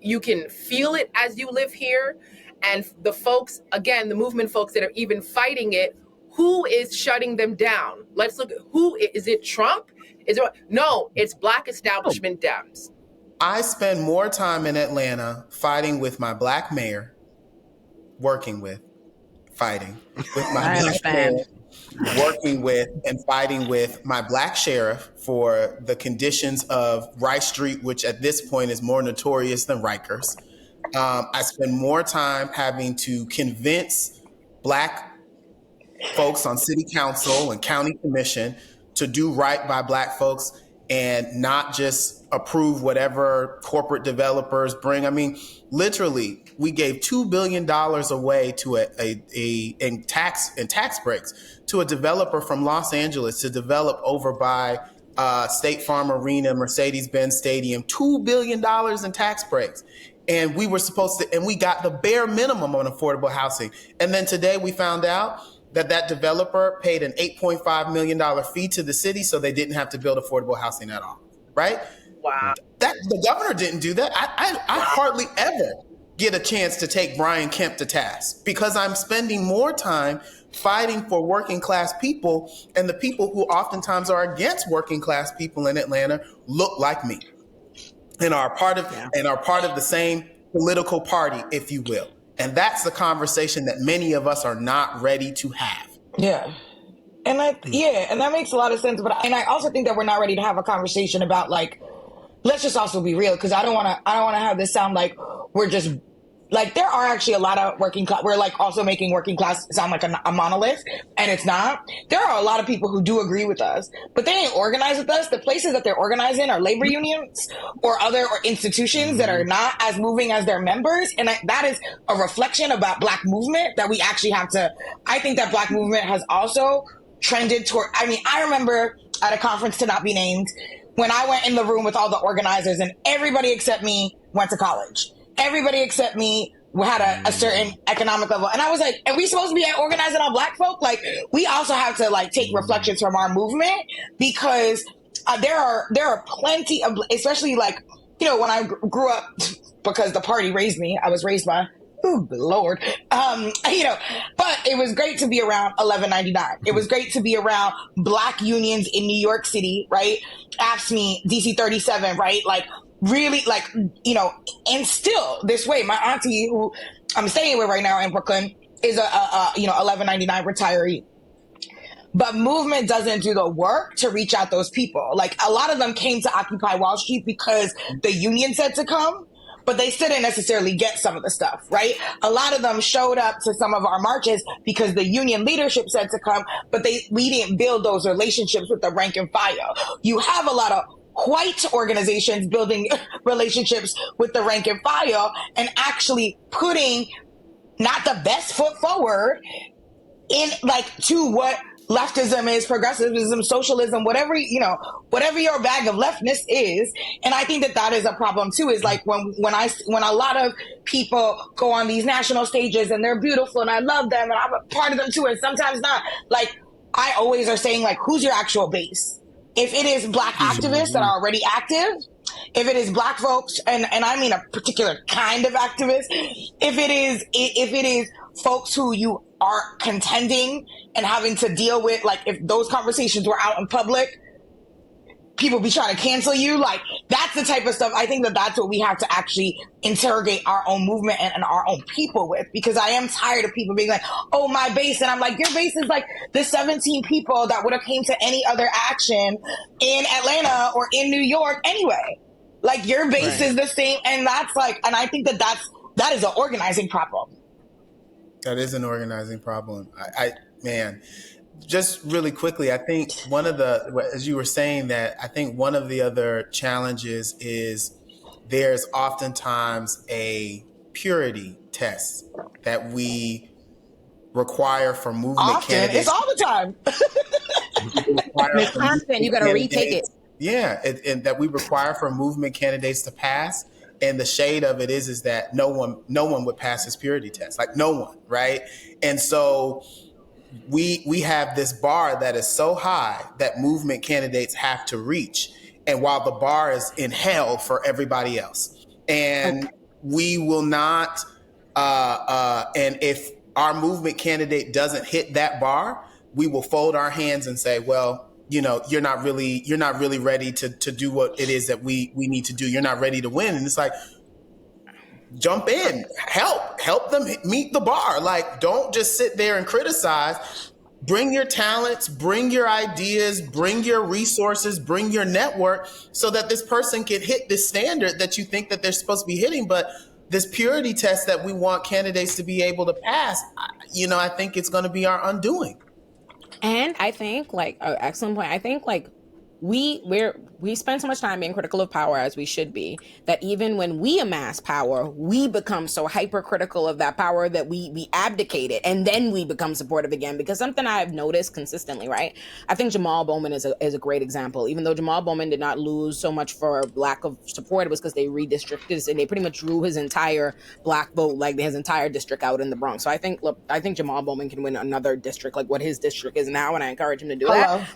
A: you can feel it as you live here. And the folks, again, the movement folks that are even fighting it, who is shutting them down? Let's look at who is it. Trump? No, it's Black establishment Dems.
E: I spend more time in Atlanta fighting with my Black mayor, fighting with my Black mayor, working with and fighting with my Black sheriff for the conditions of Rice Street, which at this point is more notorious than Rikers. I spend more time having to convince Black folks on city council and county commission to do right by Black folks and not just approve whatever corporate developers bring. I mean, literally, we gave $2 billion away to in tax breaks to a developer from Los Angeles to develop over by State Farm Arena, Mercedes-Benz Stadium, $2 billion in tax breaks. And we were supposed to, and we got the bare minimum on affordable housing. And then today we found out that developer paid an $8.5 million fee to the city so they didn't have to build affordable housing at all, right?
A: Wow.
E: The governor didn't do that. I hardly ever get a chance to take Brian Kemp to task because I'm spending more time fighting for working class people, and the people who oftentimes are against working class people in Atlanta look like me and are part of the same political party, if you will. And that's the conversation that many of us are not ready to have.
C: Yeah. And that makes a lot of sense. But I also think that we're not ready to have a conversation about, like, let's just also be real, because I don't want to have this sound like we're just like, there are actually a lot of working class. We're like also making working class sound like a monolith, and it's not. There are a lot of people who do agree with us, but they ain't organized with us. The places that they're organized in are labor unions or other institutions that are not as moving as their members. And that is a reflection about Black movement that we actually have to, I think that Black movement has also trended toward, I mean, I remember at a conference to not be named, when I went in the room with all the organizers and everybody except me went to college. Everybody except me had a certain economic level. And I was like, are we supposed to be organizing on Black folk? Like, we also have to like take reflections from our movement, because there are plenty of, especially like, you know, when I grew up, because the party raised me, I was raised by, oh Lord, you know, but it was great to be around 1199. It was great to be around Black unions in New York City, right? AFSCME, DC 37, right? Like, really, like, you know, and still this way, my auntie, who I'm staying with right now in Brooklyn, is a 1199 retiree. But movement doesn't do the work to reach out those people. Like, a lot of them came to Occupy Wall Street because the union said to come, but they still didn't necessarily get some of the stuff, right? A lot of them showed up to some of our marches because the union leadership said to come, but we didn't build those relationships with the rank and file. You have a lot of white organizations building relationships with the rank and file and actually putting not the best foot forward in, like, to what leftism is, progressivism, socialism, whatever, you know, whatever your bag of leftness is. And I think that is a problem too, is like when a lot of people go on these national stages and they're beautiful and I love them and I'm a part of them too, and sometimes not, like, I always are saying, like, who's your actual base? If it is Black activists that are already active, if it is Black folks, and I mean a particular kind of activist, if it is folks who you are contending and having to deal with, like, if those conversations were out in public, people be trying to cancel you, like, that's the type of stuff. I think that's what we have to actually interrogate our own movement and our own people with, because I am tired of people being like, oh, my base. And I'm like, your base is like the 17 people that would have came to any other action in Atlanta or in New York anyway. Like, your base is the same. And that's like, and I think that is an organizing problem.
E: That is an organizing problem. Man, just really quickly, I think as you were saying that, I think one of the other challenges is there's oftentimes a purity test that we require for movement candidates.
C: It's all the time.
F: It's constant. You got to retake it.
E: Yeah, and that we require for movement candidates to pass. And the shade of it is that no one would pass this purity test, like no one, right? And so we have this bar that is so high that movement candidates have to reach, and while the bar is in hell for everybody else, and we will not. And if our movement candidate doesn't hit that bar, we will fold our hands and say, well, you're not really ready to do what it is that we need to do. You're not ready to win. And it's like, jump in, help them meet the bar. Like, don't just sit there and criticize. Bring your talents, bring your ideas, bring your resources, bring your network so that this person can hit this standard that you think that they're supposed to be hitting. But this purity test that we want candidates to be able to pass, I think it's going to be our undoing.
F: And I think, excellent point. I think, we spend so much time being critical of power, as we should be, that even when we amass power, we become so hypercritical of that power that we abdicate it, and then we become supportive again. Because something I've noticed consistently, right? I think Jamal Bowman is a great example. Even though Jamal Bowman did not lose so much for lack of support, it was because they redistricted, and they pretty much drew his entire black vote, like his entire district, out in the Bronx. So I think Jamal Bowman can win another district, like what his district is now, and I encourage him to do that.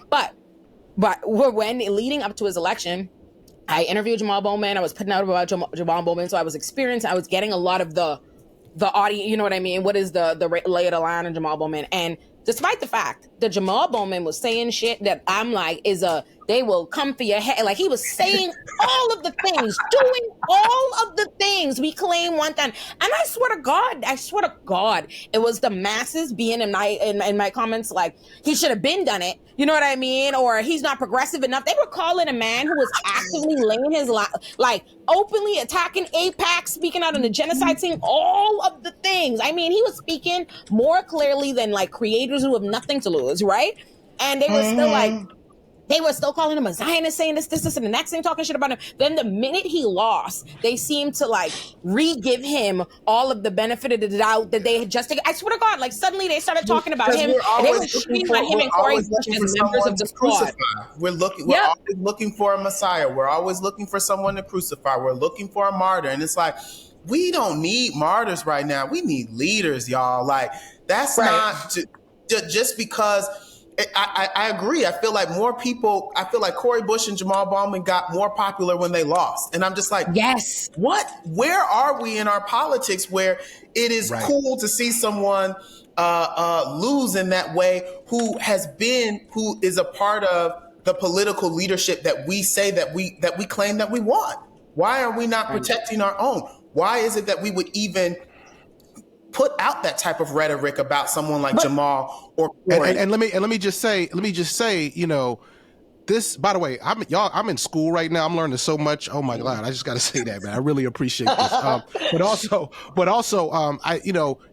F: But when leading up to his election, I interviewed Jamal Bowman. I was putting out about Jamal Bowman, so I was getting a lot of the audience. You know what I mean? What is the lay of the land on Jamal Bowman? And despite the fact that Jamal Bowman was saying shit that I'm like they will come for your head. Like, he was saying all of the things, doing all of the things we claim one time. And I swear to God, it was the masses being in my comments like, he should have been done it. You know what I mean? Or he's not progressive enough. They were calling a man who was actively laying his life, like openly attacking AIPAC, speaking out on the genocide, saying all of the things. I mean, he was speaking more clearly than like creators who have nothing to lose, right? And they were still calling him a Zionist, saying this, and the next thing talking shit about him. Then the minute he lost, they seemed to like re-give him all of the benefit of the doubt that they had just taken. I swear to God, like suddenly they started talking about him, and they were shooting about him and Corey Bush as members of the squad.
E: We're always looking for a Messiah. We're always looking for someone to crucify. We're looking for a martyr. And it's like, we don't need martyrs right now. We need leaders, y'all. Like, that's not just because... I agree. I feel like Corey Bush and Jamal Bowman got more popular when they lost. And I'm just like, yes, what? Where are we in our politics where it is cool to see someone lose in that way who is a part of the political leadership that we say that we claim that we want? Why are we not protecting our own? Why is it that we would even put out that type of rhetoric about someone like Jamal or Corey?
D: And let me just say, this, by the way, I'm in school right now. I'm learning so much. Oh my God. I just got to say that, man. I really appreciate this. But also,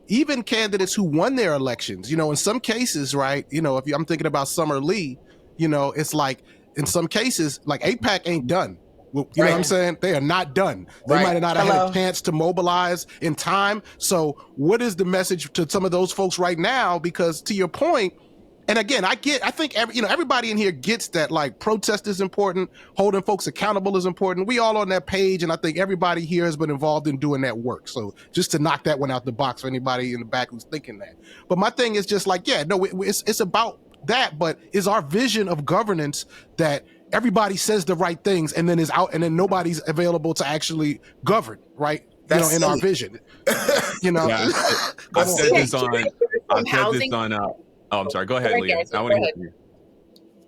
D: even candidates who won their elections, in some cases, right. If I'm thinking about Summer Lee, it's like, in some cases, like AIPAC ain't done. You know what I'm saying? They are not done. They might have not had a chance to mobilize in time. So what is the message to some of those folks right now? Because to your point, and again, I think everybody in here gets that, like, protest is important, holding folks accountable is important. We all on that page, and I think everybody here has been involved in doing that work. So just to knock that one out the box for anybody in the back who's thinking that. But my thing is just like, it's about that, but is our vision of governance that everybody says the right things and then is out, and then nobody's available to actually govern, right? In our vision.
B: Yeah, I've said this on. Oh, I'm sorry. Go ahead, Leah. I want to hear you.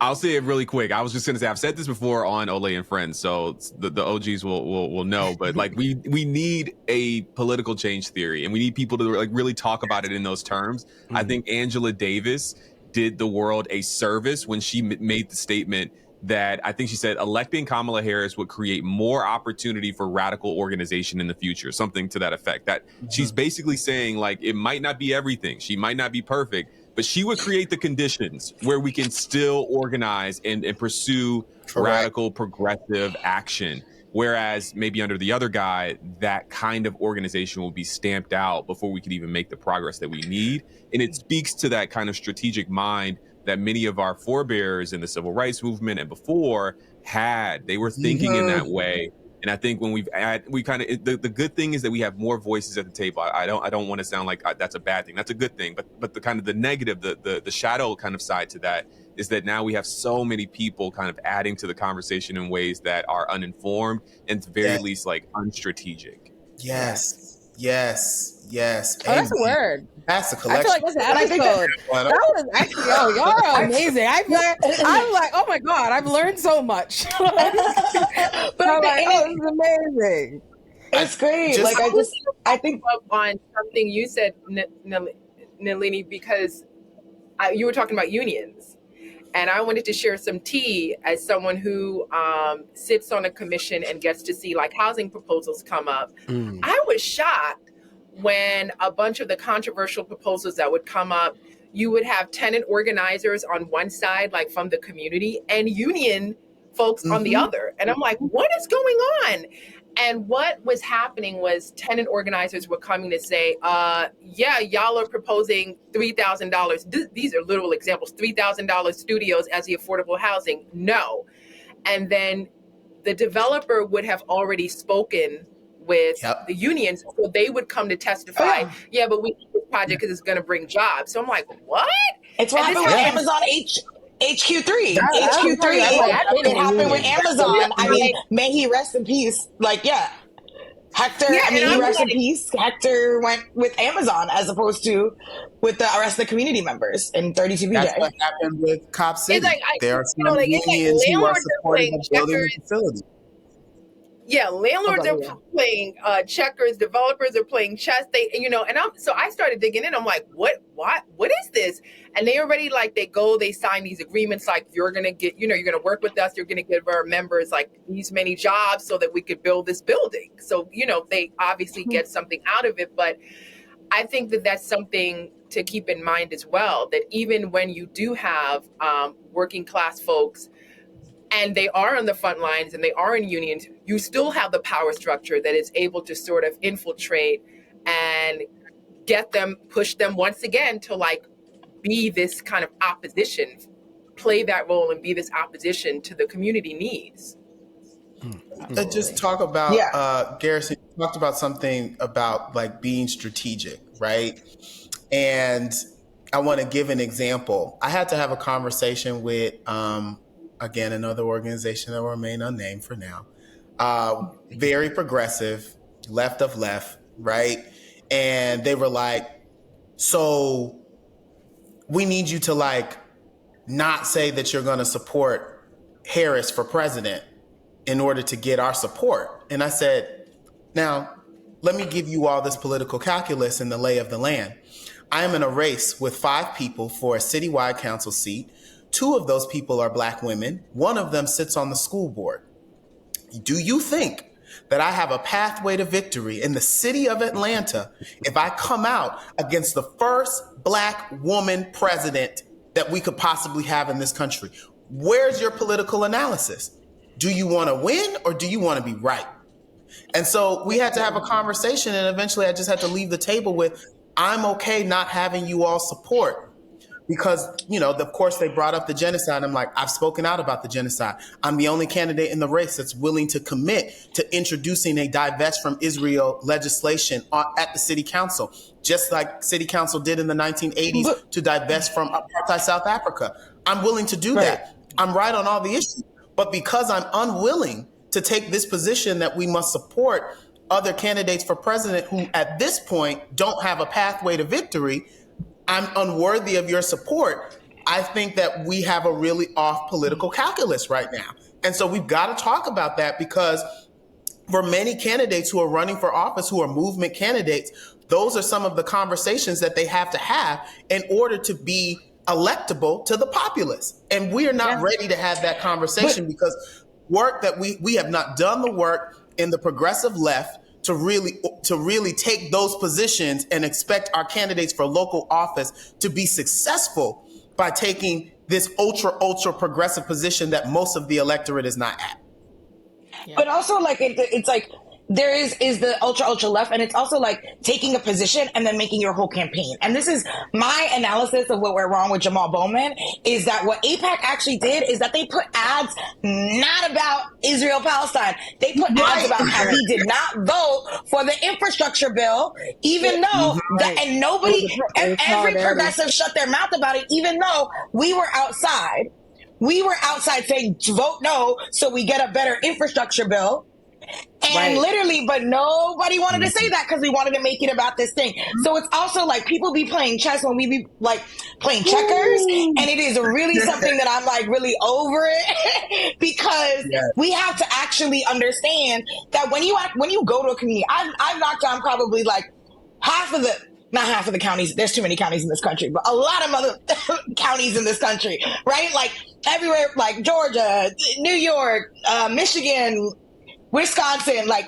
B: I'll say it really quick. I was just going to say, I've said this before on Olay and Friends, so the OGs will know. But like, we need a political change theory, and we need people to like really talk about it in those terms. Mm-hmm. I think Angela Davis did the world a service when she made the statement that, I think she said, electing Kamala Harris would create more opportunity for radical organization in the future, something to that effect. That she's basically saying, like, it might not be everything. She might not be perfect, but she would create the conditions where we can still organize and pursue radical progressive action. Whereas maybe under the other guy, that kind of organization will be stamped out before we could even make the progress that we need. And it speaks to that kind of strategic mind that many of our forebears in the civil rights movement and before had. They were thinking in that way. And I think when we kind of, the good thing is that we have more voices at the table. I don't want to sound like that's a bad thing. That's a good thing. But the kind of the negative, the shadow kind of side to that is that now we have so many people kind of adding to the conversation in ways that are uninformed and at the very least like unstrategic.
E: Yes.
F: Oh, that's a word.
E: That's a collection.
F: I feel like that's an episode. That was actually, y'all are amazing. I'm like, oh my God, I've learned so much. But I'm like, oh, this is amazing.
C: It's great. I think
A: up on something you said, Nalini, because you were talking about unions. And I wanted to share some tea as someone who sits on a commission and gets to see like housing proposals come up. I was shocked when a bunch of the controversial proposals that would come up, you would have tenant organizers on one side, like from the community, and union folks on the other. And I'm like, what is going on? And what was happening was tenant organizers were coming to say, yeah, y'all are proposing $3,000. These are literal examples, $3,000 studios as the affordable housing. No. And then the developer would have already spoken with the unions, so they would come to testify. But we need this project because it's going to bring jobs. So I'm like, what?
C: It's what happened with Amazon HQ3. HQ3. It happened with Amazon. I mean, may he rest in peace. Hector, he rest in peace. Hector went with Amazon as opposed to with the rest of the community members in 32BJ.
E: That's what happened with Cop City. There are some unions who are supporting the building the facility.
A: Yeah, landlords are playing checkers, developers are playing chess. So I started digging in. I'm like, what is this? And they already they sign these agreements like you're gonna get, you're gonna work with us, you're gonna give our members like these many jobs so that we could build this building. So, they obviously get something out of it. But I think that that's something to keep in mind as well, that even when you do have working class folks and they are on the front lines and they are in unions, you still have the power structure that is able to sort of infiltrate and get them, push them once again to be this kind of opposition, play that role and be this opposition to the community needs.
E: Just talk about, Garrison, you talked about something about being strategic, right? And I want to give an example. I had to have a conversation with, again, another organization that will remain unnamed for now. Very progressive, left of left, right? And they were like, so we need you to not say that you're going to support Harris for president in order to get our support. And I said, now, let me give you all this political calculus and the lay of the land. I am in a race with 5 people for a citywide council seat. 2 of those people are Black women. 1 of them sits on the school board. Do you think that I have a pathway to victory in the city of Atlanta if I come out against the first Black woman president that we could possibly have in this country? Where's your political analysis? Do you want to win or do you want to be right? And so we had to have a conversation, and eventually I just had to leave the table with, I'm okay not having you all support. Because, of course, they brought up the genocide. I'm like, I've spoken out about the genocide. I'm the only candidate in the race that's willing to commit to introducing a divest from Israel legislation at the city council, just like city council did in the 1980s to divest from apartheid South Africa. I'm willing to do that. I'm right on all the issues. But because I'm unwilling to take this position that we must support other candidates for president who at this point don't have a pathway to victory, I'm unworthy of your support. I think that we have a really off political calculus right now. And so we've got to talk about that, because for many candidates who are running for office, who are movement candidates, those are some of the conversations that they have to have in order to be electable to the populace. And we are not ready to have that conversation because work that we have not done the work in the progressive left to really take those positions and expect our candidates for local office to be successful by taking this ultra progressive position that most of the electorate is not at.
C: Yeah. But also, like, it's like there is the ultra left, and it's also like taking a position and then making your whole campaign. And this is my analysis of what went wrong with Jamal Bowman, is that what AIPAC actually did is that they put ads not about Israel-Palestine. They put ads about how he did not vote for the infrastructure bill, even though and nobody, every progressive shut their mouth about it, even though we were outside. We were outside saying, vote no, so we get a better infrastructure bill. And literally, but nobody wanted to say that because we wanted to make it about this thing. So it's also like people be playing chess when we be like playing checkers. And it is really something that I'm like really over it because we have to actually understand that when you go to a community, I've knocked on probably like not half of the counties. There's too many counties in this country, but a lot of other counties in this country, right? Like everywhere, like Georgia, New York, Michigan, Wisconsin, like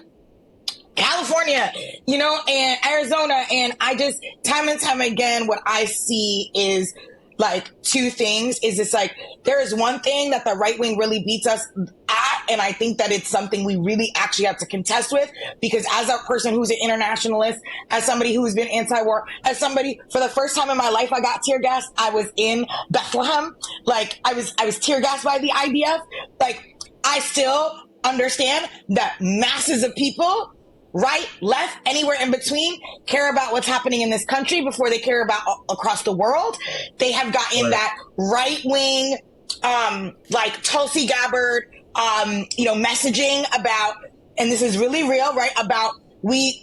C: California, and Arizona. And I just, time and time again, what I see is like two things. Is it's like, there is one thing that the right wing really beats us at. And I think that it's something we really actually have to contest with, because as a person who's an internationalist, as somebody who's been anti-war, as somebody, for the first time in my life, I got tear gassed. I was in Bethlehem. Like I was tear gassed by the IDF. Like I still understand that masses of people, right, left, anywhere in between, care about what's happening in this country before they care about across the world. They have gotten that right wing, like Tulsi Gabbard, messaging about, and this is really real, right? About we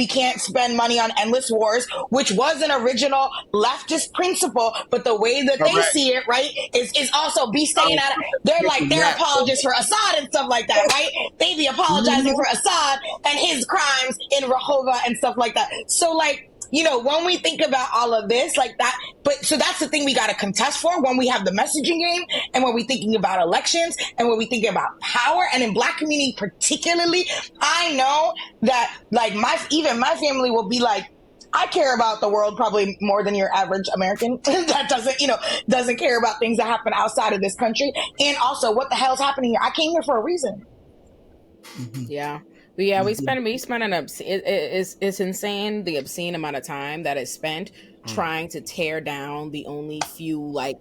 C: can't spend money on endless wars, which was an original leftist principle, but the way that they see it, right, is also be staying at it. They're apologists for Assad and stuff like that, right? They be apologizing for Assad and his crimes in Rehovot and stuff like that. So like, when we think about all of this, like that, so that's the thing we got to contest for when we have the messaging game, and when we're thinking about elections, and when we thinking about power, and in Black community particularly, I know that like my family will be like, I care about the world probably more than your average American that doesn't care about things that happen outside of this country. And also, what the hell's happening here? I came here for a reason.
F: Yeah. But yeah, we spend it's insane the obscene amount of time that is spent trying to tear down the only few like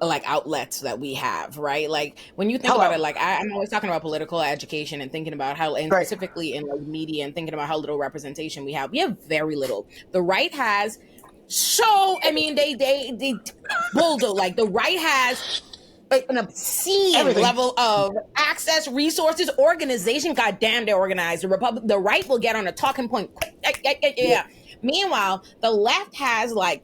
F: outlets that we have, right? Like when you think about it, like I'm always talking about political education and thinking about how, and specifically in like media, and thinking about how little representation we have. We have very little. The right has they bulldoze, like the right has an obscene level of access, resources, organization. God damn, they're organized. The right will get on a talking point. Meanwhile, the left has like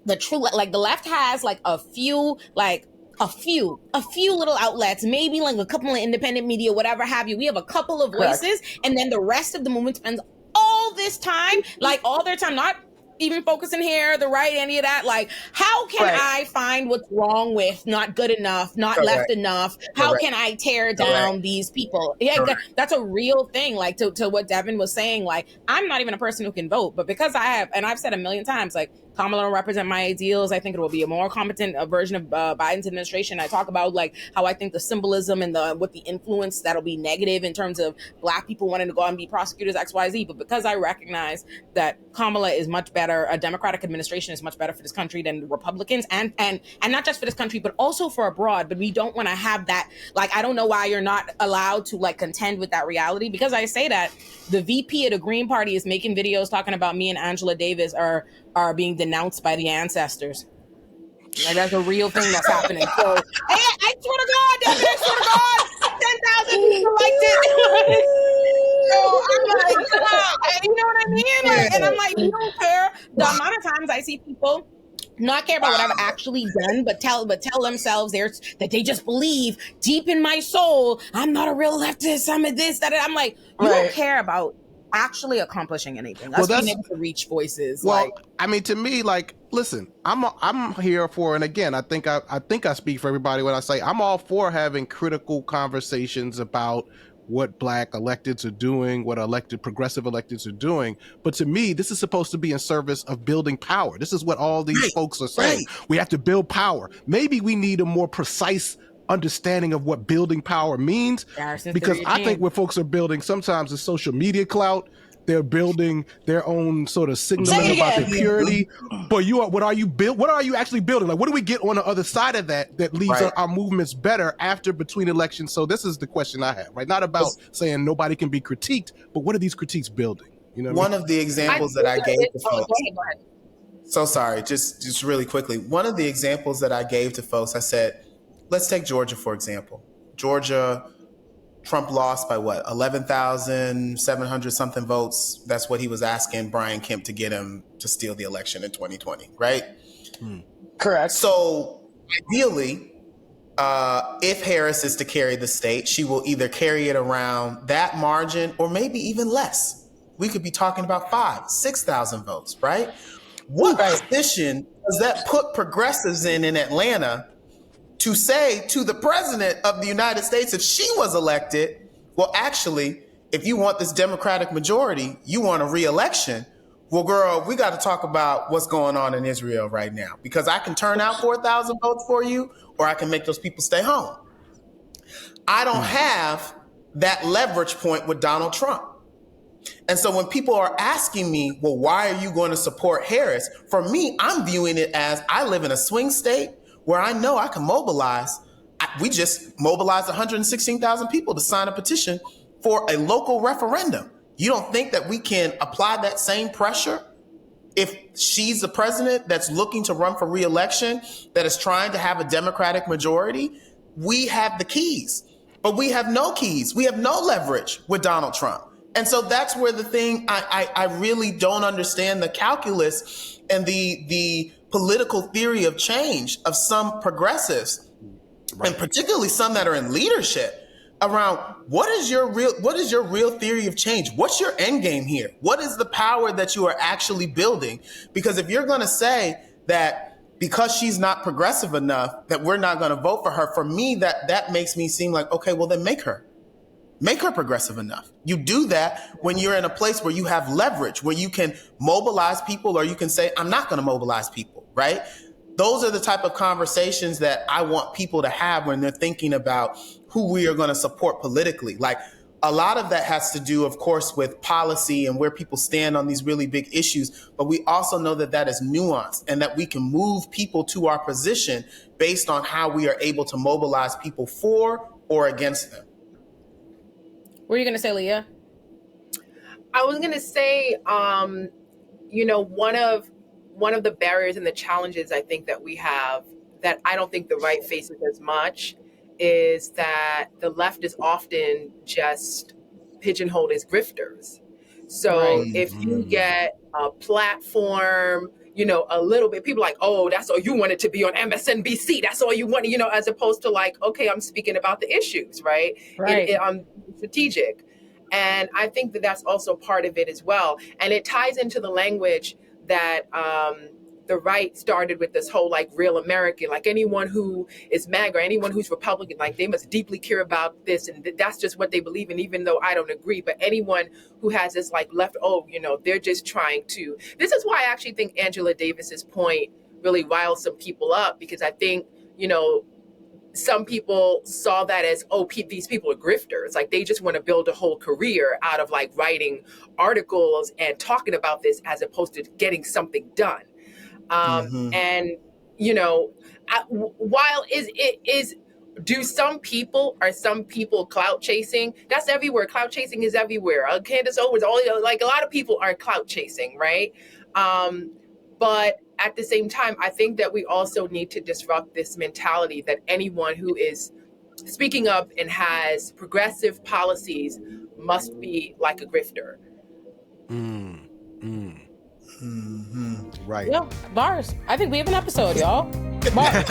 F: the left has like a few little outlets, maybe like a couple of independent media, whatever have you. We have a couple of voices, and then the rest of the movement spends all this time, like all their time, not even focusing here, the right, any of that. Like, how can I find what's wrong with not good enough, not left enough? How can I tear down these people? Yeah, that's a real thing. Like to what Devin was saying, like, I'm not even a person who can vote, but because I have, and I've said a million times, like, Kamala will represent my ideals. I think it will be a more competent version of Biden's administration. I talk about like how I think the symbolism and what the influence that'll be negative in terms of Black people wanting to go out and be prosecutors, XYZ. But because I recognize that Kamala is much better, a Democratic administration is much better for this country than Republicans, and not just for this country, but also for abroad. But we don't want to have that. Like, I don't know why you're not allowed to like contend with that reality. Because I say that the VP of the Green Party is making videos talking about me and Angela Davis are being denounced by the ancestors. Like, that's a real thing that's happening. So, I swear to God, David, I swear to God, 10,000 people liked it. So I'm like, wow, you know what I mean? Like, and I'm like, you don't care. The amount of times I see people not care about what I've actually done, but tell themselves that they just believe deep in my soul, I'm not a real leftist, I'm a this, that. I'm like, you don't care about actually accomplishing anything. That's being able to reach voices.
D: Well,
F: like,
D: I mean, to me, like, listen, I'm here for, and again, I think I speak for everybody when I say I'm all for having critical conversations about what black electeds are doing, what progressive electeds are doing. But to me, this is supposed to be in service of building power. This is what all these folks are saying. We have to build power. Maybe we need a more precise understanding of what building power means, because I think what folks are building sometimes is social media clout. They're building their own sort of signaling about their purity. But what are you actually building? Like, what do we get on the other side of that leaves our movements better after between elections? So this is the question I have, right? Not about saying nobody can be critiqued, but what are these critiques building? You know,
E: one of the examples that I gave to folks. Go ahead. So sorry, just really quickly. One of the examples that I gave to folks, I said, let's take Georgia, for example. Georgia, Trump lost by what, 11,700 something votes. That's what he was asking Brian Kemp to get him to steal the election in 2020, right?
C: Correct.
E: So ideally, if Harris is to carry the state, she will either carry it around that margin or maybe even less. We could be talking about 5,000, 6,000 votes, right? What position does that put progressives in Atlanta to say to the president of the United States, if she was elected, well, actually, if you want this Democratic majority, you want a re-election, well, girl, we got to talk about what's going on in Israel right now, because I can turn out 4,000 votes for you, or I can make those people stay home. I don't have that leverage point with Donald Trump. And so when people are asking me, well, why are you going to support Harris? For me, I'm viewing it as I live in a swing state where I know I can mobilize. We just mobilized 116,000 people to sign a petition for a local referendum. You don't think that we can apply that same pressure if she's the president that's looking to run for re-election, that is trying to have a Democratic majority? We have the keys, but we have no keys. We have no leverage with Donald Trump. And so that's where the thing, I really don't understand the calculus and the political theory of change of some progressives, and particularly some that are in leadership, around what is your real theory of change? What's your end game here? What is the power that you are actually building? Because if you're going to say that because she's not progressive enough that we're not going to vote for her, for me, that makes me seem like, okay, well then make her progressive enough. You do that when you're in a place where you have leverage, where you can mobilize people, or you can say, I'm not going to mobilize people, right? Those are the type of conversations that I want people to have when they're thinking about who we are going to support politically. Like, a lot of that has to do, of course, with policy and where people stand on these really big issues. But we also know that that is nuanced, and that we can move people to our position based on how we are able to mobilize people for or against them.
F: What are you going to say, Leah?
A: I was going to say, one of the barriers and the challenges I think that we have, that I don't think the right faces as much, is that the left is often just pigeonholed as grifters. So if you get a platform, a little bit, people are like, oh, that's all you wanted to be on MSNBC. That's all you want, as opposed to like, okay, I'm speaking about the issues, right? I'm strategic. And I think that that's also part of it as well. And it ties into the language that the right started with, this whole like real American, like anyone who is MAGA or anyone who's Republican, like they must deeply care about this. And that's just what they believe in, even though I don't agree. But anyone who has this like left, they're just trying to. This is why I actually think Angela Davis's point really riles some people up, because I think, some people saw that as, these people are grifters. Like they just want to build a whole career out of like writing articles and talking about this, as opposed to getting something done. And, while do some people clout chasing? That's everywhere. Clout chasing is everywhere. Candace Owens, a lot of people are clout chasing, right? But at the same time, I think that we also need to disrupt this mentality that anyone who is speaking up and has progressive policies must be like a grifter.
D: Right.
F: Yeah, bars. I think we have an episode, y'all. Bars.